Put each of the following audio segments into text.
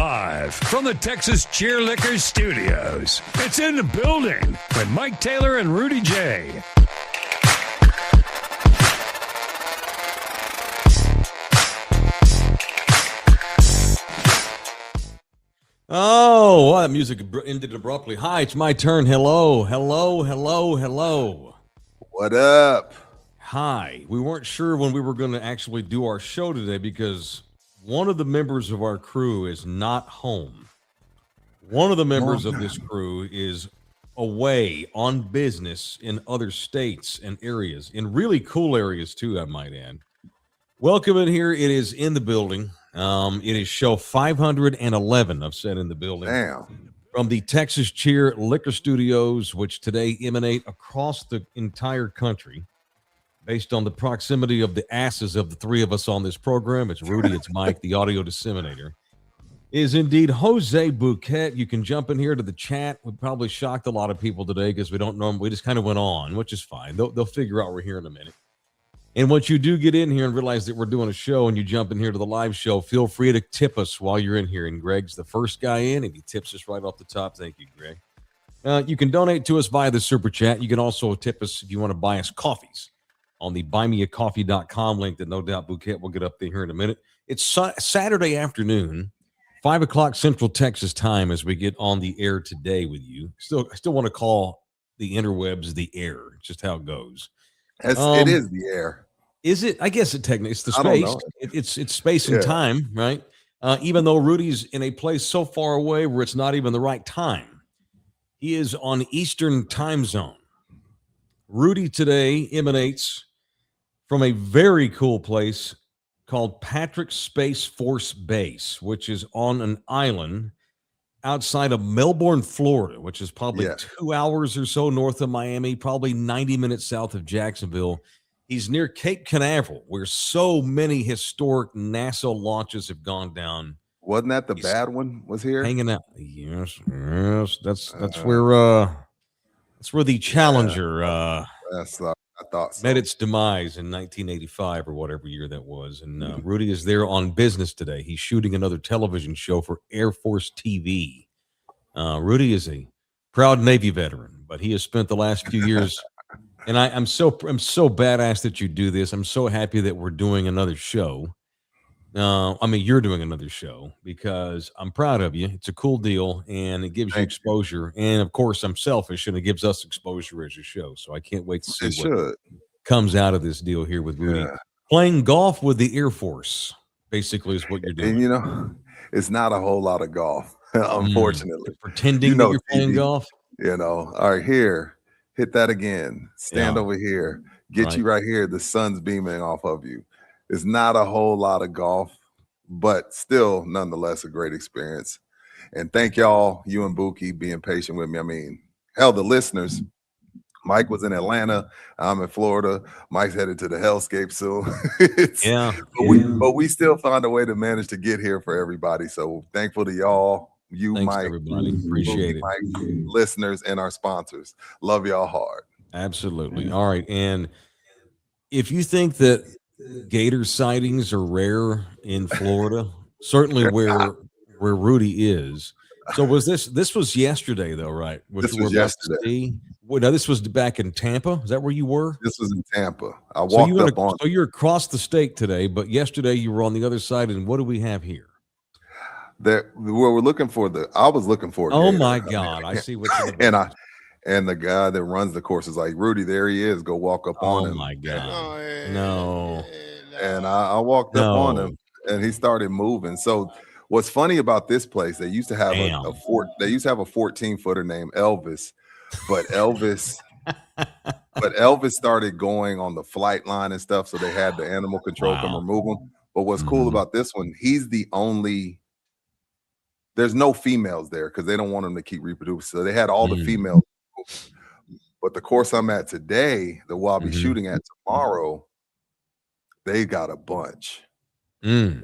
Live from the Texas Cheer Liquors Studios, it's In the Building with Mike Taylor and Rudy J. Oh, well, that music ended abruptly. Hi, it's my turn. Hello. What up? Hi. We weren't sure when we were going to actually do our show today because one of the members of our crew is not home. One of the members of this crew is away on business in other states and areas, in really cool areas too, I might add. Welcome in here. It is In the Building. It is show 511 of Set In the Building. Damn. From the Texas Cheer Liquor Studios, which today emanate across the entire country. Based on the proximity of the asses of the three of us on this program, it's Rudy, it's Mike, the audio disseminator, is indeed Jose Bouquet. You can jump in here to the chat. We probably shocked a lot of people today because we don't know. We just kind of went on, which is fine. They'll figure out we're here in a minute. And once you do get in here and realize that we're doing a show and you jump in here to the live show, feel free to tip us while you're in here. And Greg's the first guy in, and he tips us right off the top. Thank you, Greg. You can donate to us via the Super Chat. You can also tip us if you want to buy us coffees on the buymeacoffee.com link that no doubt Bouquet will get up there here in a minute. It's Saturday afternoon, 5 o'clock Central Texas time as we get on the air today with you. I still want to call the interwebs the air. It's just how it goes. It is the air. Is it? I guess it's the space. It's space and time, right? Even though Rudy's in a place so far away where it's not even the right time. He is on Eastern time zone. Rudy today emanates from a very cool place called Patrick Space Force Base, which is on an island outside of Melbourne, Florida, which is probably 2 hours or so north of Miami, probably 90 minutes south of Jacksonville. He's near Cape Canaveral, where so many historic NASA launches have gone down. Wasn't that the bad one was here? Hanging out. Yes. That's where the Challenger I thought so. met its demise in 1985 or whatever year that was. And Rudy is there on business today. He's shooting another television show for Air Force TV. Rudy is a proud Navy veteran, but he has spent the last few years. And I'm so badass that you do this. I'm so happy that we're doing another show. You're doing another show because I'm proud of you. It's a cool deal, and it gives you exposure. And of course, I'm selfish, and it gives us exposure as a show. So I can't wait to see what comes out of this deal here with Rudy. Playing golf with the Air Force, basically, is what you're doing. And it's not a whole lot of golf, unfortunately. Pretending that you're playing golf. All right, here, hit that again. Stand over here. Get you right here. The sun's beaming off of you. It's not a whole lot of golf, but still, nonetheless, a great experience. And thank y'all, you and Buki, being patient with me. I mean, hell, the listeners. Mike was in Atlanta. I'm in Florida. Mike's headed to the hellscape soon. But we still found a way to manage to get here for everybody. So thankful to y'all, Thanks, Mike, everybody. Appreciate it. Mike, listeners, and our sponsors. Love y'all hard. Absolutely. All right. And if you think that gator sightings are rare in Florida, certainly where Rudy is. So this was yesterday though, right? This was yesterday. Now this was back in Tampa. Is that where you were? This was in Tampa. I walked up on. So you're across the state today, but yesterday you were on the other side. And what do we have here? I was looking for. Oh my God! I see what you're And the guy that runs the course is like, Rudy, there he is. Go walk up on him. Oh, my God. No. And I walked up on him, and he started moving. So what's funny about this place, they used to have a 14-footer named Elvis, but Elvis started going on the flight line and stuff, so they had the animal control come remove him. But what's cool about this one, he's the only – there's no females there because they don't want him to keep reproducing. So they had all the females. But the course I'm at today, the one I'll be shooting at tomorrow, they got a bunch. And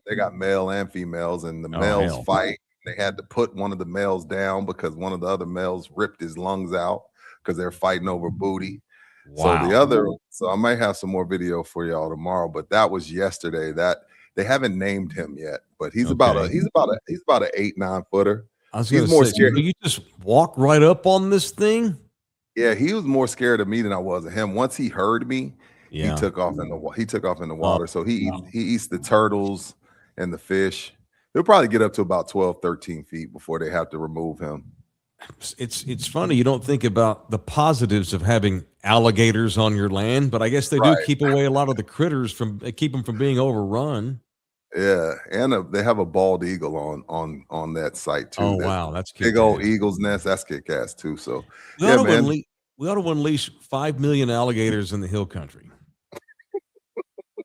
they got male and females, and the males fight. They had to put one of the males down because one of the other males ripped his lungs out because they're fighting over booty. Wow. So I might have some more video for y'all tomorrow, but that was yesterday. That They haven't named him yet, but he's Okay. about a 8-9 footer. I was He's going to more say, scared. so you just walk right up on this thing? Yeah, he was more scared of me than I was of him. Once he heard me, he took off in the water. So he eats the turtles and the fish. He'll probably get up to about 12, 13 feet before they have to remove him. It's funny. You don't think about the positives of having alligators on your land, but I guess they do keep away a lot of the critters keep them from being overrun. Yeah, and they have a bald eagle on that site too. Oh wow, that's big old eagle's nest. That's kick ass too. So we ought to unleash 5 million alligators in the hill country.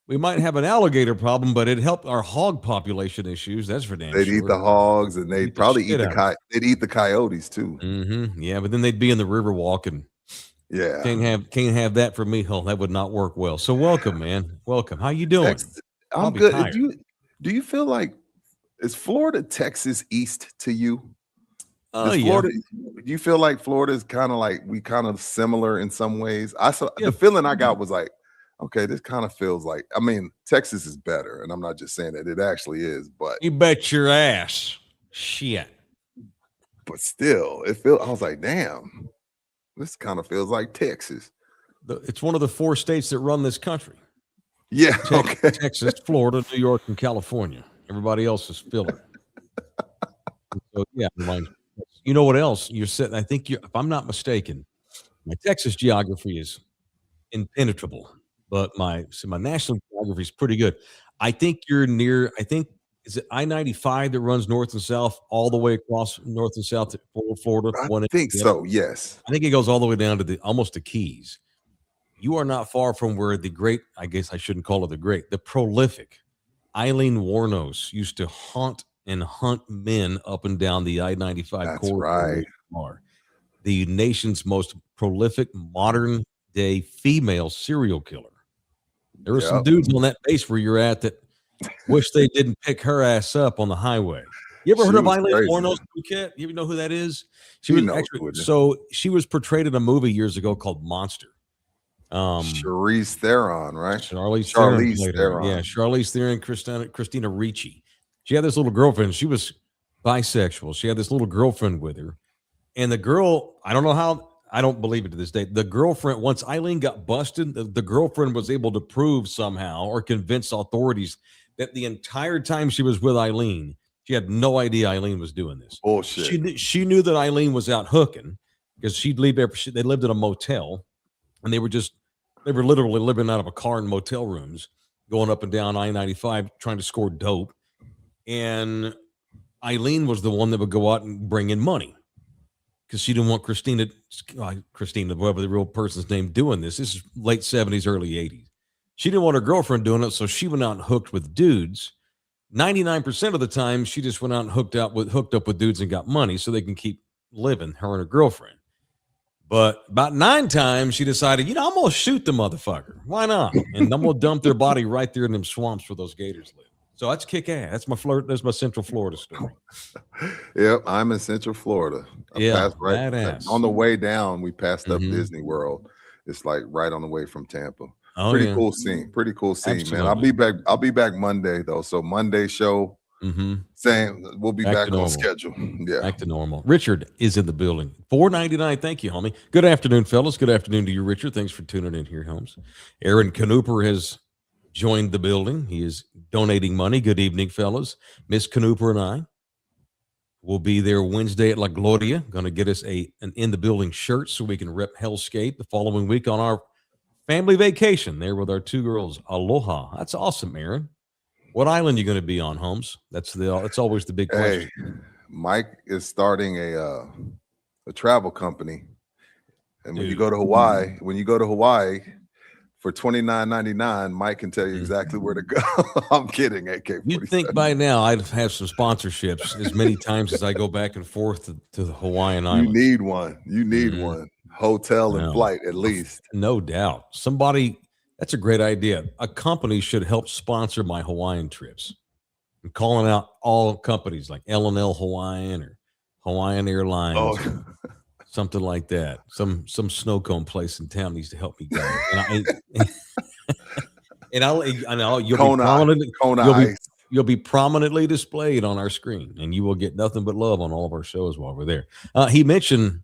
We might have an alligator problem, but it'd help our hog population issues. That's for damn sure. They'd eat the hogs, and they'd probably eat the coyotes too. Mm-hmm. Yeah, but then they'd be in the river walking. Yeah, can't have that for me. Oh, that would not work well. So welcome, man. Welcome. How you doing? I'm good. Do you feel like is Florida, Texas east to you? Florida, do you feel like Florida is kind of like we kind of similar in some ways? The feeling I got was like, okay, this kind of feels like, I mean, Texas is better, and I'm not just saying that, it actually is, but you bet your ass. Shit. But still, I was like, damn, this kind of feels like Texas. It's one of the 4 states that run this country. Yeah, okay. Texas, Florida, New York, and California. Everybody else is filler. So yeah, you know what else? You're sitting, I think if I'm not mistaken, my Texas geography is impenetrable. But my national geography is pretty good. I think you're near, is it I-95 that runs north and south all the way across north and south to Florida? I think so, yes. I think it goes all the way down to almost the Keys. You are not far from where the great, I guess I shouldn't call it the prolific Eileen Wuornos used to haunt men up and down the I-95 corridor. Right. The nation's most prolific modern day female serial killer. There were some dudes on that base where you're at that wish they didn't pick her ass up on the highway. You ever heard of Eileen Wuornos? You even know who that is? She was portrayed in a movie years ago called Monster. Charlize Theron, right? Charlize Theron. Yeah, Charlize Theron, Christina Ricci. She had this little girlfriend. She was bisexual. She had this little girlfriend with her. And the girl, I don't know how, I don't believe it to this day. The girlfriend, once Eileen got busted, the girlfriend was able to prove somehow or convince authorities that the entire time she was with Eileen, she had no idea Eileen was doing this. Bullshit. She knew that Eileen was out hooking because they lived in a motel, and they were literally living out of a car in motel rooms, going up and down I-95 trying to score dope. And Eileen was the one that would go out and bring in money because she didn't want Christina, whatever the real person's name, doing this. This is late 70s, early 80s. She didn't want her girlfriend doing it, so she went out and hooked with dudes. 99% of the time, she just went out and hooked up with dudes and got money so they can keep living, her and her girlfriend. But about 9 times, she decided, I'm going to shoot the motherfucker. Why not? And I'm going to dump their body right there in them swamps where those gators live. So that's kick ass. That's my Central Florida story. Yep, I'm in Central Florida. Badass. On the way down, we passed up Disney World. It's like right on the way from Tampa. Oh, Pretty cool scene, Absolutely. man. I'll be back Monday though. So Monday show, saying we'll be back on schedule. Yeah, back to normal. Richard is in the building. $4.99. Thank you, homie. Good afternoon, fellas. Good afternoon to you, Richard. Thanks for tuning in here, Holmes. Aaron Knooper has joined the building. He is donating money. Good evening, fellas. Miss Knooper and I will be there Wednesday at La Gloria. Going to get us an in the building shirt so we can rep Hellscape the following week on our family vacation there with our 2 girls. Aloha. That's awesome, Aaron. What island are you going to be on, Holmes? That's always the big question. Hey, Mike is starting a travel company. And when you go to Hawaii, for $29.99, Mike can tell you exactly where to go. I'm kidding, AK-47. You'd think by now I'd have some sponsorships as many times as I go back and forth to the Hawaiian Islands. You need one. You need one. Hotel and flight, at least. No doubt. That's a great idea. A company should help sponsor my Hawaiian trips. I'm calling out all companies like L&L Hawaiian or Hawaiian Airlines, something like that. Some snow cone place in town needs to help me go. And you'll Kona, be prominently, Kona you'll be, Ice. you'll be prominently displayed on our screen, and you will get nothing but love on all of our shows while we're there. He mentioned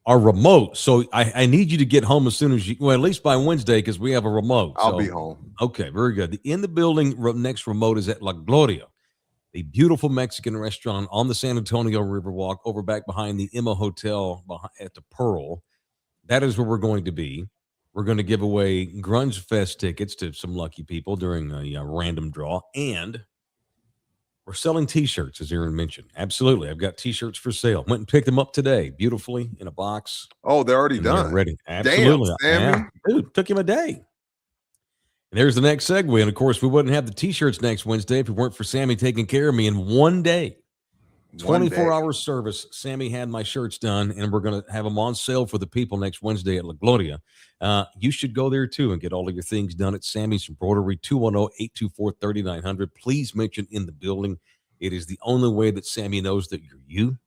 our remote, so I need you to get home as soon as you, well, at least by Wednesday, because we have a remote. I'll be home. Okay, very good. The in the building next remote is at La Gloria, a beautiful Mexican restaurant on the San Antonio Riverwalk, over back behind the Emma Hotel at the Pearl. That is where we're going to be. We're going to give away Grunge Fest tickets to some lucky people during a random draw, and we're selling T-shirts, as Aaron mentioned. Absolutely, I've got T-shirts for sale. Went and picked them up today, beautifully in a box. Oh, they're already They're done. ready. Absolutely, Damn, Sammy. Dude, took him a day. And there's the next segue. And of course, we wouldn't have the T-shirts next Wednesday if it weren't for Sammy taking care of me in one day. 24-hour service. Sammy had my shirts done, and we're going to have them on sale for the people next Wednesday at La Gloria. You should go there too and get all of your things done at Sammy's Embroidery, 210-824-3900. Please mention in the building. It is the only way that Sammy knows that you're you,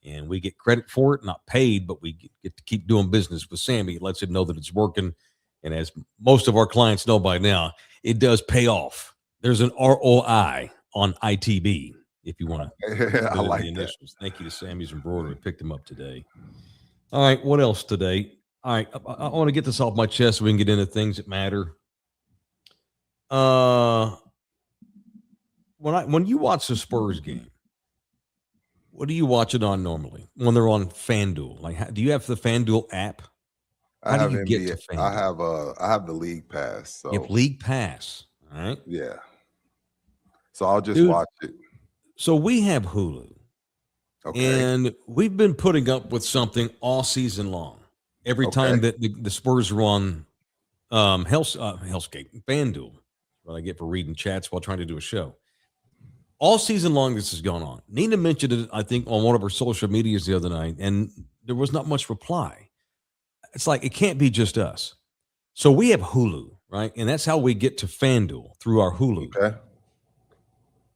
and we get credit for it, not paid, but we get to keep doing business with Sammy. It lets him know that it's working, and as most of our clients know by now, it does pay off. There's an ROI on ITB. If you want to, I like the that. initials. Thank you to Sammy's Embroidery. Picked them up today. All right, what else today? All right, I want to get this off my chest so we can get into things that matter. When you watch the Spurs game, what do you watch it on normally? When they're on FanDuel, like, do you have the FanDuel app? I have do you get NBA. to FanDuel? I have the league pass. So You have League Pass. All right. yeah. So I'll just watch it. So we have Hulu. Okay. And we've been putting up with something all season long. Every time that the Spurs are on Hellscape, FanDuel, what I get for reading chats while trying to do a show. All season long, this has gone on. Nina mentioned it, I think, on one of her social medias the other night, and there was not much reply. It's like, it can't be just us. So we have Hulu, right? And that's how we get to FanDuel, through our Hulu. Okay.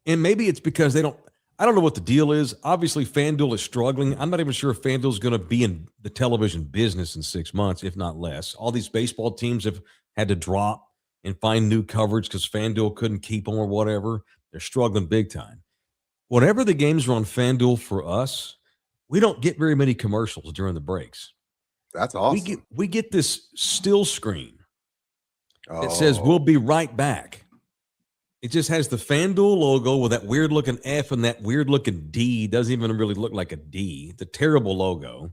And maybe it's because I don't know what the deal is. Obviously, FanDuel is struggling. I'm not even sure if FanDuel is going to be in the television business in 6 months, if not less. All these baseball teams have had to drop and find new coverage because FanDuel couldn't keep them or whatever. They're struggling big time. Whenever the games are on FanDuel for us, we don't get very many commercials during the breaks. That's awesome. We get this still screen that says, "We'll be right back." It just has the FanDuel logo with that weird looking F and that weird looking D. Doesn't even really look like a D. The terrible logo.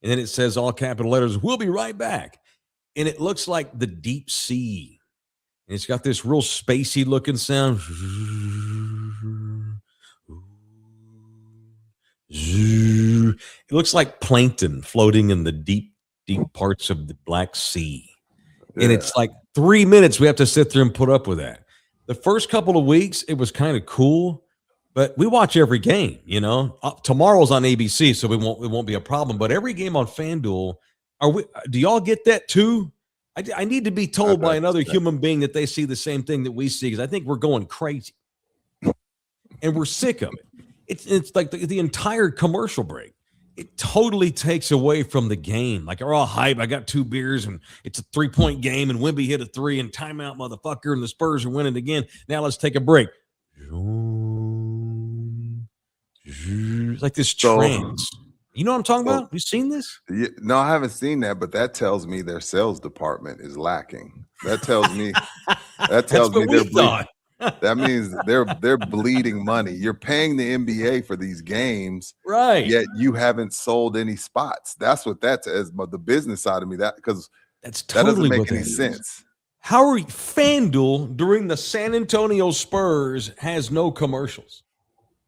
And then it says all capital letters, "We'll be right back." And it looks like the deep sea. And it's got this real spacey looking sound. It looks like plankton floating in the deep, deep parts of the Black Sea. Yeah. And it's like 3 minutes we have to sit there and put up with that. The first couple of weeks, it was kind of cool, but we watch every game, you know. Tomorrow's on ABC, so it won't be a problem. But every game on FanDuel, do y'all get that too? I need to be told by another human being that they see the same thing that we see, because I think we're going crazy. And we're sick of it. It's like the entire commercial break. It totally takes away from the game. Like, we're all hype. I got 2 beers, and it's a 3-point game, and Wemby hit a 3, and timeout, motherfucker, and the Spurs are winning again. Now let's take a break. It's like this trance. You know what I'm talking about? You seen this? Yeah, no, I haven't seen that, but that tells me their sales department is lacking. That tells me they're bleeding. That means they're bleeding money. You're paying the NBA for these games, right? Yet you haven't sold any spots. That's what that is. But the business side of me, that doesn't make any sense. How are FanDuel during the San Antonio Spurs has no commercials?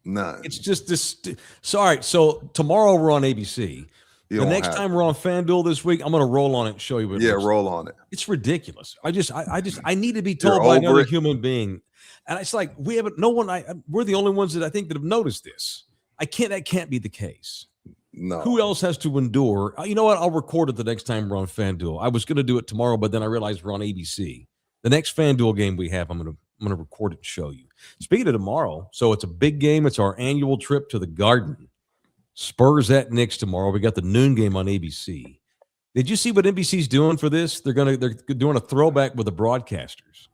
None. It's just this. Sorry. So tomorrow we're on ABC. The next time we're on FanDuel this week, I'm going to roll on it and show you what. Yeah, roll on it. It's ridiculous. I need to be told by another human being. And it's like we're the only ones that I think that have noticed this. That can't be the case. No. Who else has to endure? You know what? I'll record it the next time we're on FanDuel. I was going to do it tomorrow, but then I realized we're on ABC. The next FanDuel game we have, I'm going to record it and show you. Speaking of tomorrow, so it's a big game. It's our annual trip to the Garden. Spurs at Knicks tomorrow. We got the noon game on ABC. Did you see what NBC's doing for this? They're doing a throwback with the broadcasters.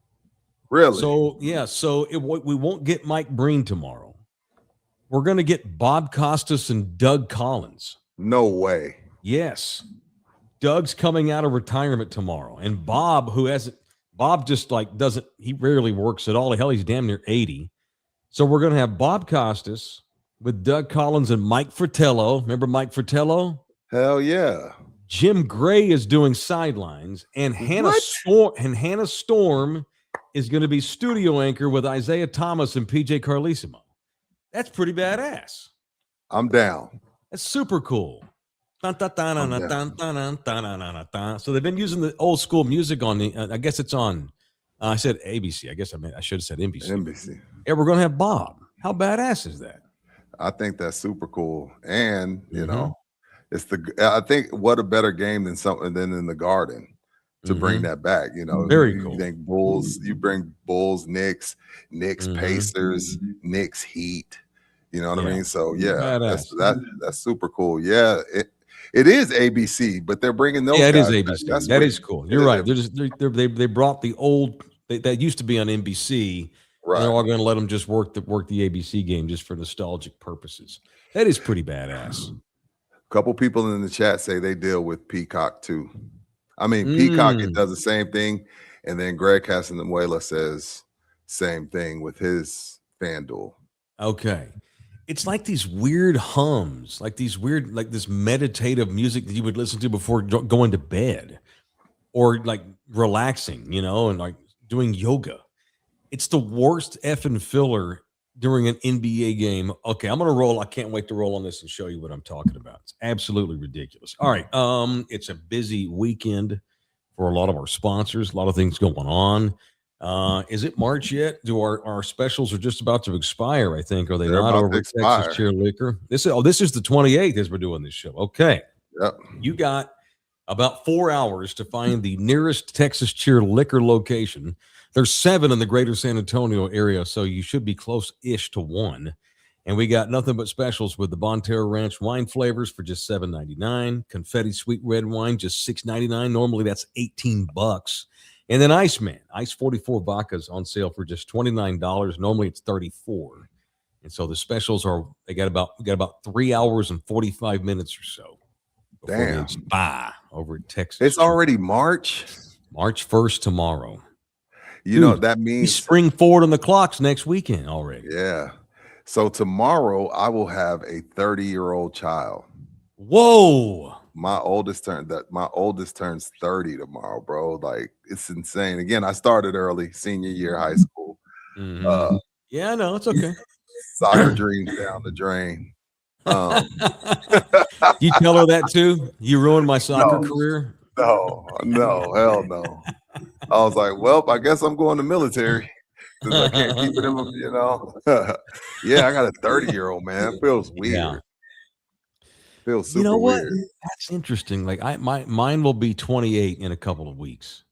Really? So yeah, so we won't get Mike Breen tomorrow. We're going to get Bob Costas and Doug Collins. No way. Yes. Doug's coming out of retirement tomorrow. And Bob, Bob just like doesn't, he rarely works at all. Hell, he's damn near 80. So we're going to have Bob Costas with Doug Collins and Mike Fratello. Remember Mike Fratello? Hell yeah. Jim Gray is doing sidelines, and Hannah Storm is going to be studio anchor with Isaiah Thomas and PJ Carlesimo. That's pretty badass. I'm down. That's super cool. So they've been using the old school music on the. I guess it's on. I said ABC. I guess I should have said NBC. NBC. Yeah, we're going to have Bob. How badass is that? I think that's super cool, and you know, I think what a better game than something than in the Garden to bring that back. You know, very cool. You think Bulls, you bring Bulls, Knicks, Pacers, Knicks, Heat. You know what I mean? So yeah, that's super cool. Yeah, it is ABC, but they're bringing those. Yeah, it guys is ABC. That's that is cool. You're right. They brought the old that used to be on NBC. Right. They're all going to let them just work the ABC game just for nostalgic purposes. That is pretty badass. A couple people in the chat say they deal with Peacock too. I mean, Peacock it does the same thing, and then Greg Casanuela says same thing with his FanDuel. Okay. It's like these weird hums, like this meditative music that you would listen to before going to bed or like relaxing, you know, and like doing yoga. It's the worst effing filler during an NBA game. Okay, I'm going to roll. I can't wait to roll on this and show you what I'm talking about. It's absolutely ridiculous. All right. It's a busy weekend for a lot of our sponsors, a lot of things going on. Is it March yet? Do our specials are just about to expire? I think are they not over at Texas Cheer Liquor? This is the 28th as we're doing this show. Okay, yep. You got about 4 hours to find the nearest Texas Cheer Liquor location. There's 7 in the greater San Antonio area, so you should be close-ish to one. And we got nothing but specials with the Bonterra Ranch wine flavors for just $7.99. Confetti Sweet Red Wine just $6.99. Normally that's $18. And then Iceman, Ice 44 vodkas on sale for just $29. Normally it's $34. And so the specials are we got about 3 hours and 45 minutes or so. Damn. It's over at Texas. It's already March 1st tomorrow. You know that means we spring forward on the clocks next weekend already. Yeah. So tomorrow I will have a 30-year-old child. Whoa. My oldest turns 30 tomorrow, bro. Like it's insane. Again, I started early, senior year high school. Yeah, I know. It's okay. Soccer dreams down the drain. You tell her that too? You ruined my soccer career? No, hell no. I was like, well, I guess I'm going to military because I can't keep it in my, you know. Yeah, I got a 30-year-old, man. It feels weird. Yeah. Feels super weird. That's interesting. Like mine will be 28 in a couple of weeks.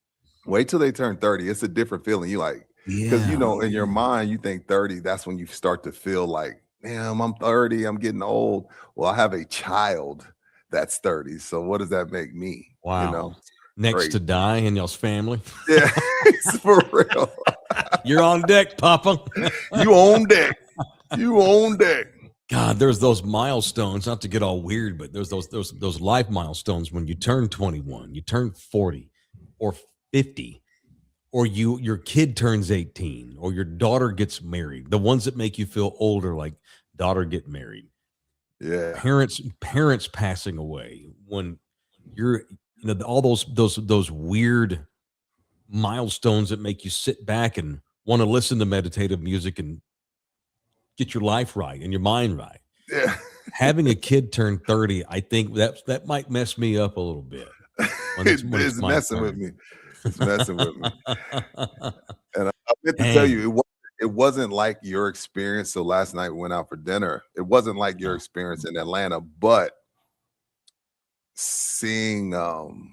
Wait till they turn 30. It's a different feeling. You like, because you know, in your mind, you think 30, that's when you start to feel like, damn, I'm 30, I'm getting old. Well, I have a child that's 30. So what does that make me? Wow. You know, next to die in y'all's family. Yeah, it's for real. You're on deck, Papa. You on deck. You on deck. God, there's those milestones, not to get all weird, but there's those life milestones when you turn 21, you turn 40 or 50, or your kid turns 18, or your daughter gets married. The ones that make you feel older, like daughter get married. Yeah. Parents passing away, when you're, you know, all those weird milestones that make you sit back and want to listen to meditative music and get your life right and your mind right. Yeah. Having a kid turn 30, I think that might mess me up a little bit. It's messing with me. It's messing with me. And I meant to tell you, it wasn't like your experience. So last night we went out for dinner. It wasn't like your experience in Atlanta, but seeing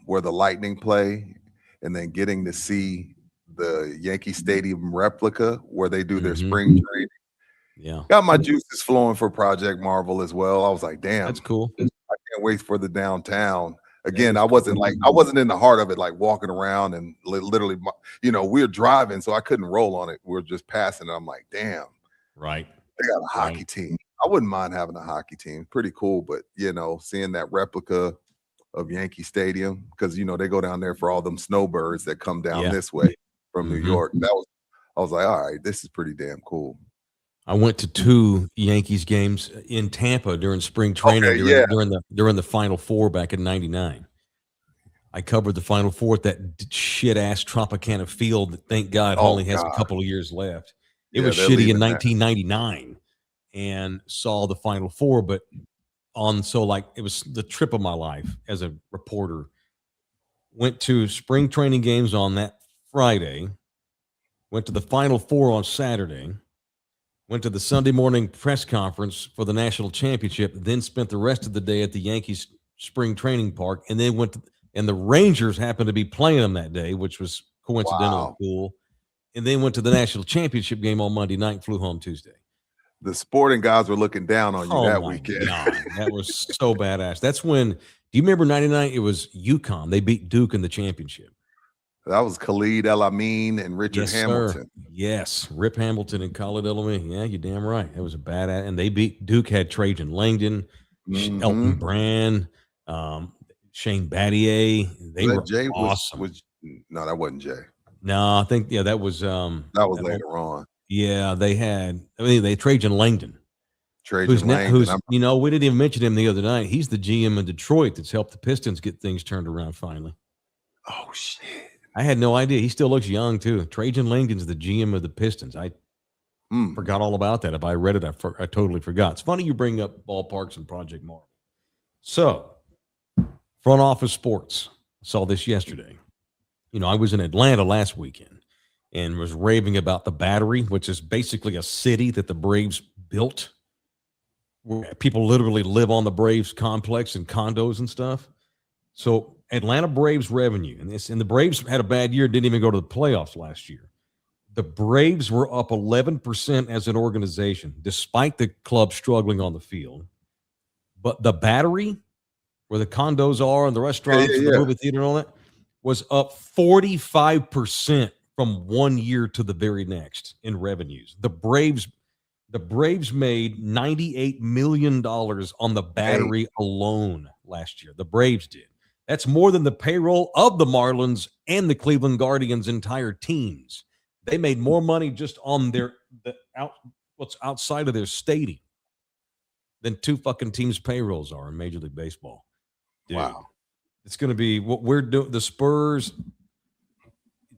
where the Lightning play and then getting to see the Yankee Stadium replica where they do their spring training. Yeah. Got my juices flowing for Project Marvel as well. I was like, damn, that's cool. I can't wait for the downtown. Again, I wasn't in the heart of it, like walking around and literally, we were driving, so I couldn't roll on it. We were just passing it. I'm like, damn, Right. they got a hockey team. I wouldn't mind having a hockey team. Pretty cool, but seeing that replica of Yankee Stadium, because they go down there for all them snowbirds that come down this way from New York. I was like, all right, this is pretty damn cool. I went to 2 Yankees games in Tampa during spring training during the Final Four back in '99. I covered the Final Four at that shit ass Tropicana Field that, thank God, only has a couple of years left. It was shitty in 1999, and saw the Final Four, but it was the trip of my life as a reporter. Went to spring training games on that Friday. Went to the Final Four on Saturday. Went to the Sunday morning press conference for the national championship, then spent the rest of the day at the Yankees spring training park, and then and the Rangers happened to be playing them that day, which was coincidentally cool. And then went to the national championship game on Monday night and flew home Tuesday. The sporting guys were looking down on you that weekend. God, that was so badass. That's when, do you remember 99? It was UConn. They beat Duke in the championship. That was Khalid El-Amin and Richard Hamilton. Sir. Yes, Rip Hamilton and Khalid El-Amin. Yeah, you're damn right. It was a badass. And they beat Duke, had Trajan Langdon, Elton Brand, Shane Battier. They were Jay awesome. No, that wasn't Jay. No, I think that was that was later on. Yeah, they Trajan Langdon. Langdon. We didn't even mention him the other night. He's the GM in Detroit that's helped the Pistons get things turned around finally. Oh shit. I had no idea. He still looks young too. Trajan Langdon's the GM of the Pistons. I forgot all about that. If I read it, I totally forgot. It's funny you bring up ballparks and Project Marvel. So, front office sports. I saw this yesterday. I was in Atlanta last weekend and was raving about the Battery, which is basically a city that the Braves built, where people literally live on the Braves complex and condos and stuff. So Atlanta Braves revenue, and the Braves had a bad year, didn't even go to the playoffs last year. The Braves were up 11% as an organization, despite the club struggling on the field. But the Battery, where the condos are and the restaurants and the movie theater and all that, was up 45% from one year to the very next in revenues. The Braves made $98 million on the Battery alone last year. The Braves did. That's more than the payroll of the Marlins and the Cleveland Guardians' entire teams. They made more money just on what's outside of their stadium than 2 fucking teams' payrolls are in Major League Baseball. Dude, wow. It's going to be what we're doing. The Spurs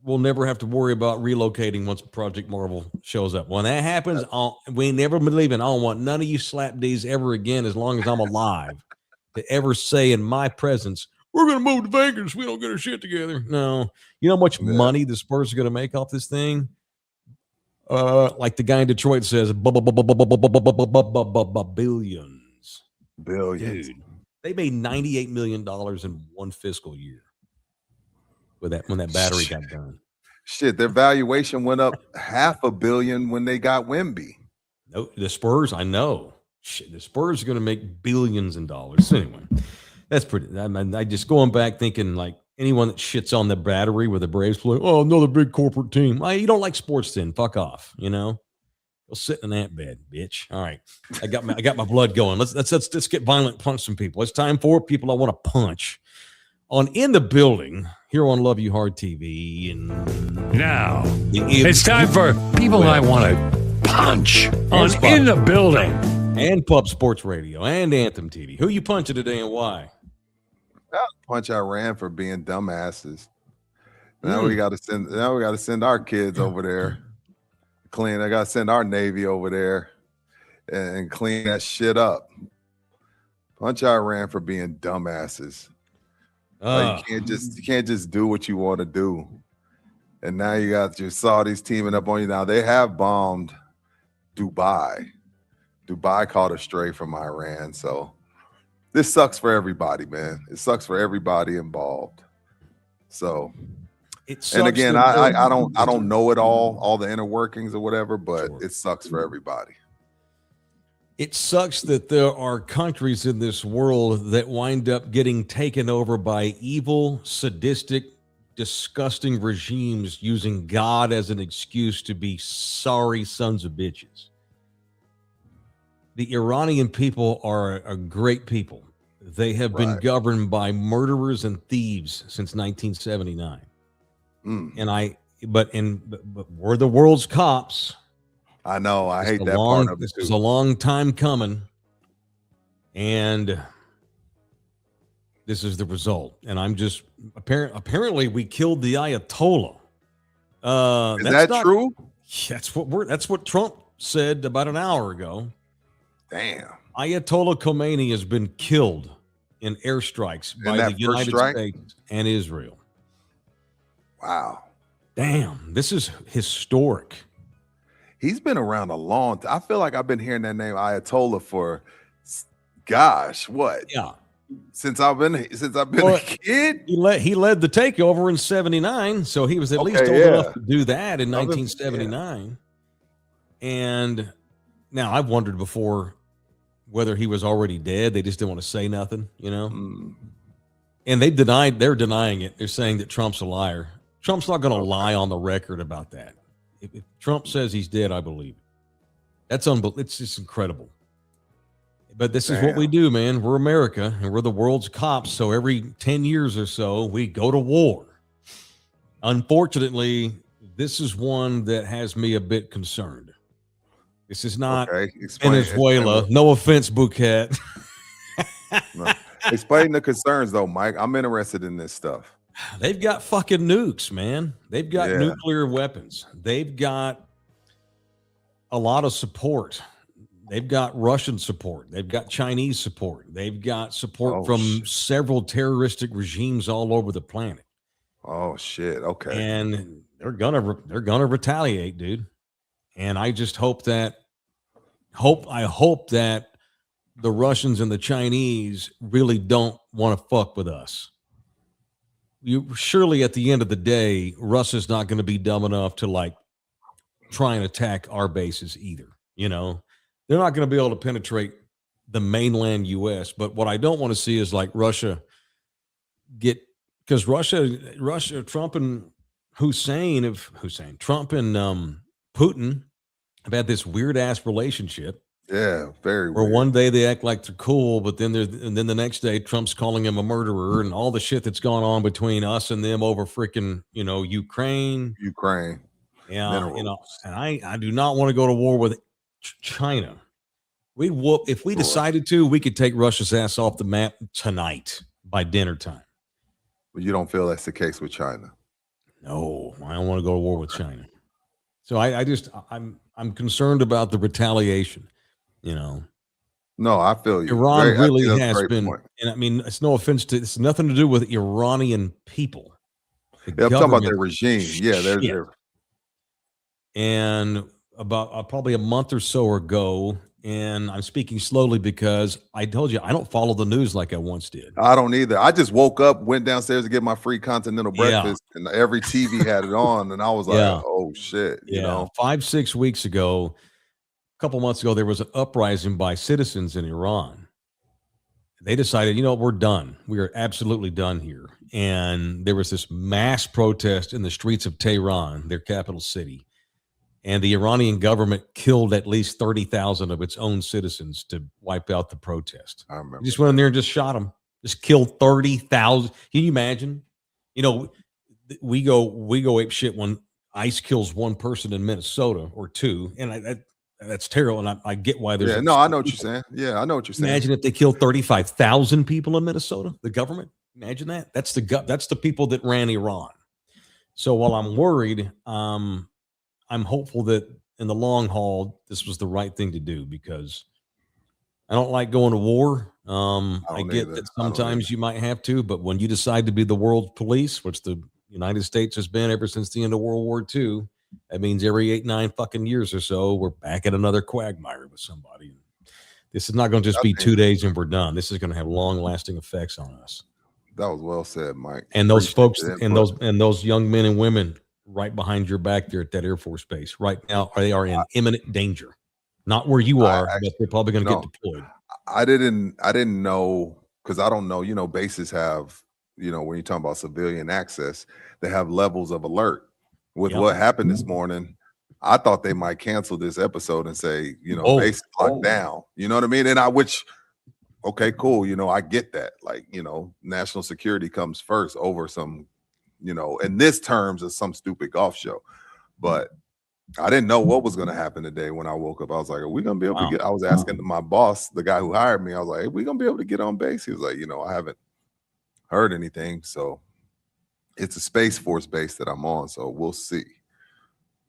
will never have to worry about relocating once Project Marvel shows up. When that happens, we never believe in. I don't want none of you slap D's ever again as long as I'm alive to ever say in my presence, we're going to move to Vegas. We don't get our shit together. No. You know how much money the Spurs are going to make off this thing? Like the guy in Detroit says, billions. Billions. Dude, they made $98 million in one fiscal year when that Battery got done. Shit, their valuation went up $500 million when they got Wemby. No, the Spurs, I know. Shit, the Spurs are going to make billions in dollars. Anyway. That's pretty. I just going back thinking like anyone that shits on the Battery where the Braves play, another big corporate team. You don't like sports then. Fuck off. Go sit in that bed, bitch. All right. I got my blood going. Let's get violent, punch some people. It's time for people I want to punch. On In the Building here on Love You Hard TV. And now it's time for people I want to punch on In the Building. And Pub Sports Radio and Anthem TV. Who you punching today and why? Punch Iran for being dumbasses. Now we got to send our kids over there. Clean. I got to send our Navy over there and clean that shit up. Punch Iran for being dumbasses. You can't just do what you want to do. And now you got your Saudis teaming up on you. Now they have bombed Dubai. Dubai caught a stray from Iran. So this sucks for everybody, man. It sucks for everybody involved. So, and again, I don't know it all the inner workings or whatever, but it sucks for everybody. It sucks that there are countries in this world that wind up getting taken over by evil, sadistic, disgusting regimes using God as an excuse to be sorry sons of bitches. The Iranian people are a great people. They have been governed by murderers and thieves since 1979. But we're the world's cops. I know. I hate that part of it. This is a long time coming, and this is the result. And I'm just apparently we killed the Ayatollah. Is that true? That's what Trump said about an hour ago. Damn. Ayatollah Khomeini has been killed in airstrikes by the United States and Israel. Wow. Damn, this is historic. He's been around a long time. I feel like I've been hearing that name Ayatollah for, gosh, what? Yeah. Since I've been a kid. He led the takeover in 79, so he was at least old enough to do that in 1979. And now I've wondered before whether he was already dead. They just didn't want to say nothing, you know? And they're denying it. They're saying that Trump's a liar. Trump's not going to lie on the record about that. If Trump says he's dead, I believe it. That's unbelievable. It's just incredible. But this is what we do, man. We're America, and we're the world's cops. So every 10 years or so, we go to war. Unfortunately, this is one that has me a bit concerned. This is not Venezuela. No offense, Bouquet. No. Explain the concerns, though, Mike. I'm interested in this stuff. They've got fucking nukes, man. They've got nuclear weapons. They've got a lot of support. They've got Russian support. They've got Chinese support. They've got support from several terroristic regimes all over the planet. Oh shit! Okay, and they're gonna retaliate, dude. And I just hope that the Russians and the Chinese really don't want to fuck with us. Surely at the end of the day, Russia's not going to be dumb enough to like try and attack our bases either. You know, they're not going to be able to penetrate the mainland U.S. But what I don't want to see is like Russia because Russia, Trump and Trump and Putin have had this weird ass relationship. Yeah, very where weird. one day they act like they're cool, but then the next day Trump's calling him a murderer and all the shit that's gone on between us and them over freaking, Ukraine. Yeah, and I do not want to go to war with China. If we decided to, we could take Russia's ass off the map tonight by dinner time. But you don't feel that's the case with China? No, I don't want to go to war with China. So I'm concerned about the retaliation. No, I feel you. Iran really has been, and I mean, it's no offense to, it's nothing to do with Iranian people. I'm talking about their regime. Yeah, they're. And about probably a month or so ago, and I'm speaking slowly because I told you I don't follow the news like I once did. I don't either. I just woke up, went downstairs to get my free continental breakfast, and every TV had it on, and I was like, "Oh shit!" You know, 5-6 weeks ago. Couple months ago, there was an uprising by citizens in Iran. They decided, we're done. We are absolutely done here. And there was this mass protest in the streets of Tehran, their capital city. And the Iranian government killed at least 30,000 of its own citizens to wipe out the protest. I remember. They just went in there and just shot them. Just killed 30,000. Can you imagine? We go ape shit when ICE kills one person in Minnesota or two. And that's terrible, and I get why there's. Yeah, no, I know what you're saying. Yeah, I know what you're saying. Imagine if they killed 35,000 people in Minnesota. The government. Imagine that. That's the people that ran Iran. So while I'm worried, I'm hopeful that in the long haul, this was the right thing to do because I don't like going to war. I get that sometimes you might have to, but when you decide to be the world's police, which the United States has been ever since the end of World War II. That means every 8-9 fucking years or so, we're back at another quagmire with somebody. This is not going to just be 2 days and we're done. This is going to have long-lasting effects on us. That was well said, Mike. And those folks and those young men and women right behind your back there at that Air Force base right now, they are in imminent danger. Not where you are, I but they're probably going to no, get deployed. I didn't know because I don't know. Bases have when you're talking about civilian access, they have levels of alert. With Yep. what happened this morning, I thought they might cancel this episode and say base locked down. You know what I mean? And okay, cool. I get that. Like national security comes first over some in this terms of some stupid golf show, but I didn't know what was going to happen today when I woke up. I was like, are we going to be able to get, I was asking my boss, the guy who hired me, I was like, are we going to be able to get on base? He was like, I haven't heard anything. So it's a Space Force base that I'm on. So we'll see.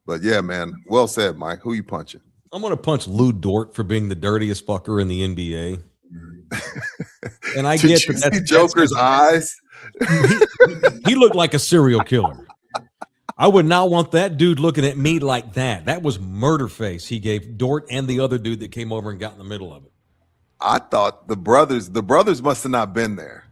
But yeah, man, well said, Mike. Who you punching? I'm going to punch Lou Dort for being the dirtiest fucker in the NBA. And I get that. That's Joker's eyes. He looked like a serial killer. I would not want that dude looking at me like that. That was murder face he gave Dort and the other dude that came over and got in the middle of it. I thought the brothers must have not been there.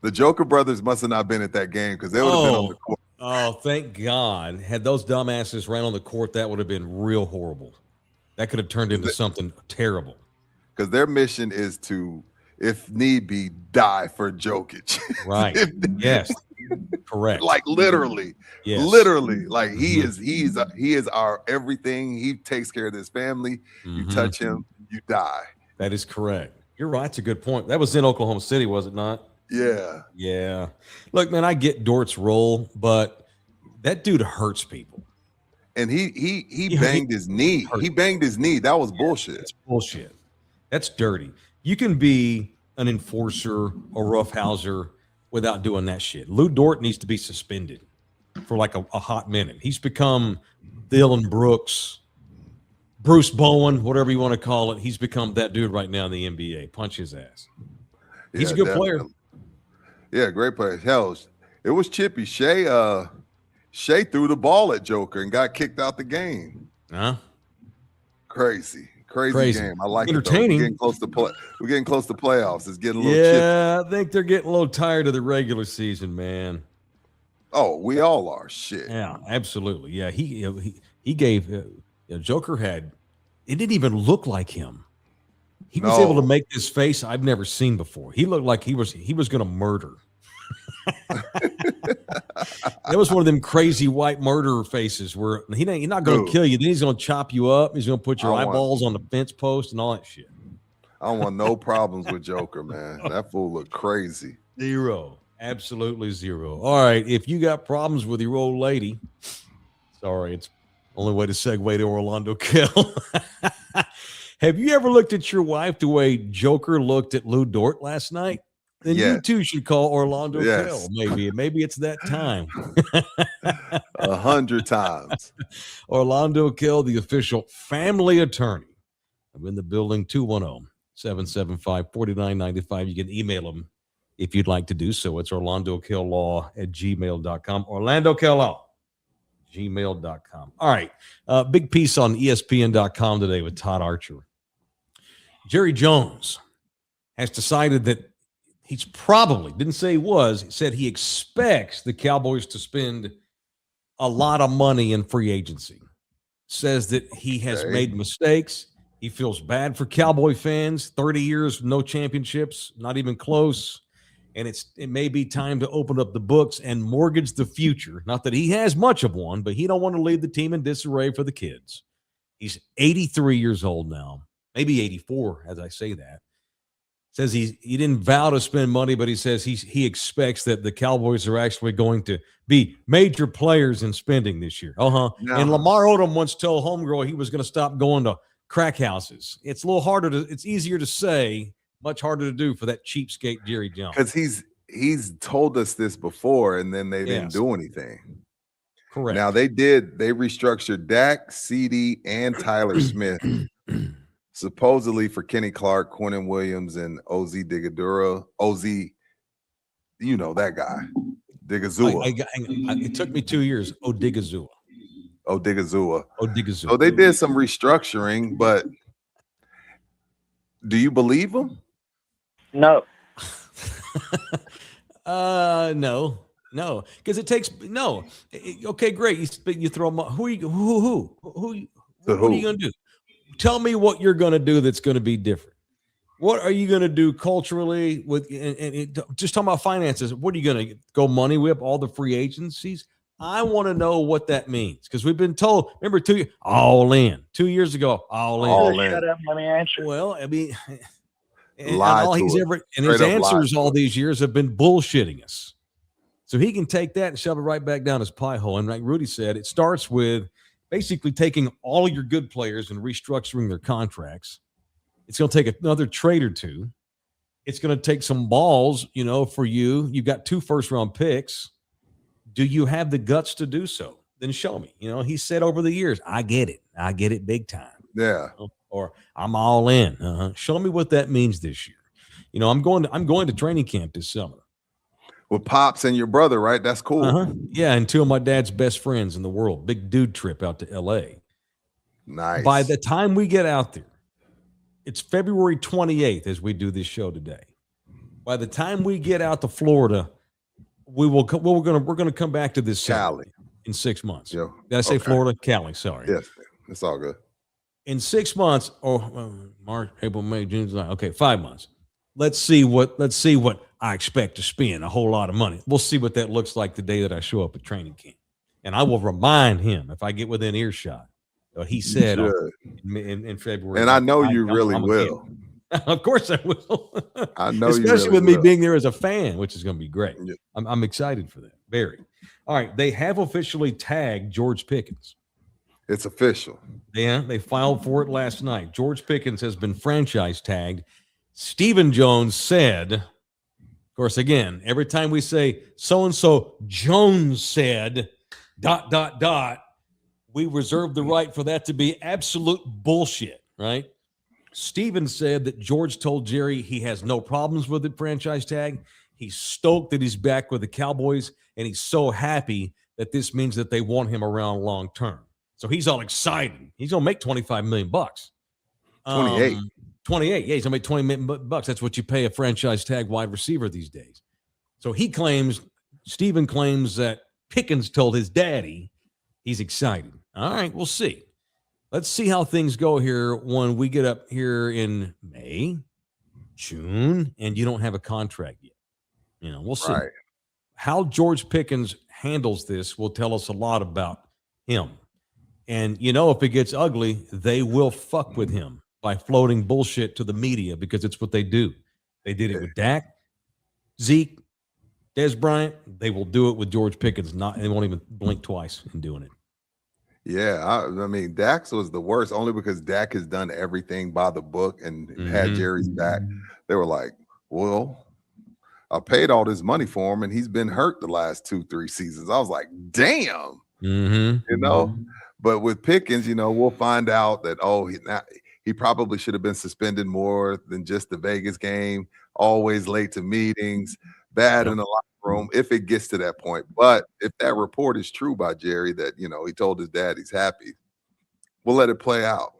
The Joker brothers must have not been at that game because they would have been on the court. Oh, thank God. Had those dumbasses ran on the court, that would have been real horrible. That could have turned into something terrible. Because their mission is to, if need be, die for Jokic. Right. Yes. Correct. Like literally. Yes. Literally. Like he is our everything. He takes care of his family. Mm-hmm. You touch him, you die. That is correct. You're right. It's a good point. That was in Oklahoma City, was it not? Yeah. Yeah. Look, man, I get Dort's role, but that dude hurts people. And he banged his knee. He banged his knee. That was bullshit. It's bullshit. That's dirty. You can be an enforcer or roughhouser without doing that shit. Lou Dort needs to be suspended for like a hot minute. He's become Dylan Brooks, Bruce Bowen, whatever you want to call it. He's become that dude right now in the NBA. Punch his ass. He's a good player. Yeah, great player. Hell, it was chippy. Shea threw the ball at Joker and got kicked out the game. Huh? Crazy game. I like entertaining. We're getting close to playoffs. It's getting a little chippy. I think they're getting a little tired of the regular season, man. Oh, we all are. Shit. Yeah, absolutely. Yeah, he gave Joker had. It didn't even look like him. He was able to make this face I've never seen before. He looked like he was going to murder. That was one of them crazy white murderer faces where he's not going to kill you. Then he's going to chop you up. He's going to put your eyeballs on the fence post and all that shit. I don't want no problems with Joker, man. That fool looked crazy. Zero. Absolutely zero. All right. If you got problems with your old lady, sorry, it's the only way to segue to Orlando Kell. Have you ever looked at your wife the way Joker looked at Lou Dort last night? Then you too should call Orlando Kell. Maybe it's that time. 100 times. Orlando Kell, the official family attorney. I'm in the building. 210-775-4995. You can email him if you'd like to do so. It's orlandokell@gmail.com. Orlando Kell Law, gmail.com. All right. Big piece on ESPN.com today with Todd Archer. Jerry Jones has decided that he's probably, didn't say he was, he said he expects the Cowboys to spend a lot of money in free agency. Says that he has made mistakes. He feels bad for Cowboy fans. 30 years, no championships, not even close. And it may be time to open up the books and mortgage the future. Not that he has much of one, but he don't want to leave the team in disarray for the kids. He's 83 years old now, maybe 84 as I say that. Says he didn't vow to spend money, but he says he expects that the Cowboys are actually going to be major players in spending this year. No. And Lamar Odom once told Homegirl he was going to stop going to crack houses. It's a little harder it's easier to say, much harder to do for that cheapskate Jerry Jones. Because he's told us this before, and then they didn't do anything. Correct. Now they restructured Dak, CD, and Tyler Smith. Supposedly for Kenny Clark, Quinnen Williams, and Ozi Digadura. Ozi, you know that guy. Digazua. It took me 2 years. Odigazua. So they did some restructuring, but do you believe them? No. No. Because it takes okay, great. You throw them. Who are you going to do? Tell me what you're going to do that's going to be different. What are you going to do culturally with just talking about finances? What are you going to go money whip all the free agencies? I want to know what that means because we've been told. Remember, all in 2 years ago, all in. All in. Shut up, let me answer. Well, I mean, and Lied all to he's us. ever and Straight his up lied answers to all us. these years have been bullshitting us. So he can take that and shove it right back down his pie hole. And like Rudy said, it starts with basically taking all of your good players and restructuring their contracts. It's going to take another trade or two. It's going to take some balls, for you. You've got 2 first-round picks. Do you have the guts to do so? Then show me. He said over the years, I get it. I get it big time. Yeah. Or I'm all in. Show me what that means this year. I'm going to training camp this summer. With Pops and your brother, right? That's cool. Yeah, and 2 of my dad's best friends in the world. Big dude trip out to L.A. Nice. By the time we get out there, it's February 28th as we do this show today. By the time we get out to Florida, we're going to come back to this Cali in 6 months. Yeah. Did I say Okay. Florida? Cali, sorry. Yes, it's all good. In 6 months, March, April, May, June, July. Okay, 5 months. Let's see what I expect to spend. A whole lot of money. We'll see what that looks like the day that I show up at training camp, and I will remind him if I get within earshot what he said in February. And I know you really will. Of course I will. I know especially you really with me will. being there as a fan, which is going to be great. Yeah. I'm excited for that. Very. All right, they have officially tagged George Pickens. It's official. They filed for it last night. George Pickens has been franchise tagged. Stephen Jones said, of course, again, every time we say so-and-so Jones said, ... we reserve the right for that to be absolute bullshit, right? Stephen said that George told Jerry he has no problems with the franchise tag. He's stoked that he's back with the Cowboys, and he's so happy that this means that they want him around long term. So he's all excited. He's going to make $25 million. 28. 28. Yeah, he's going to make $20 million. That's what you pay a franchise tag wide receiver these days. So Stephen claims that Pickens told his daddy he's excited. All right, we'll see. Let's see how things go here when we get up here in May, June, and you don't have a contract yet. We'll see. Right. How George Pickens handles this will tell us a lot about him. And, if it gets ugly, they will fuck with him by floating bullshit to the media because it's what they do. They did it with Dak, Zeke, Dez Bryant. They will do it with George Pickens. They won't even blink twice in doing it. Yeah, I mean, Dax was the worst only because Dak has done everything by the book and had Jerry's back. They were like, well, I paid all this money for him and he's been hurt the last 2-3 seasons. I was like, damn, But with Pickens, we'll find out that, he probably should have been suspended more than just the Vegas game, always late to meetings, bad in the locker room, if it gets to that point. But if that report is true by Jerry that, he told his dad he's happy, we'll let it play out.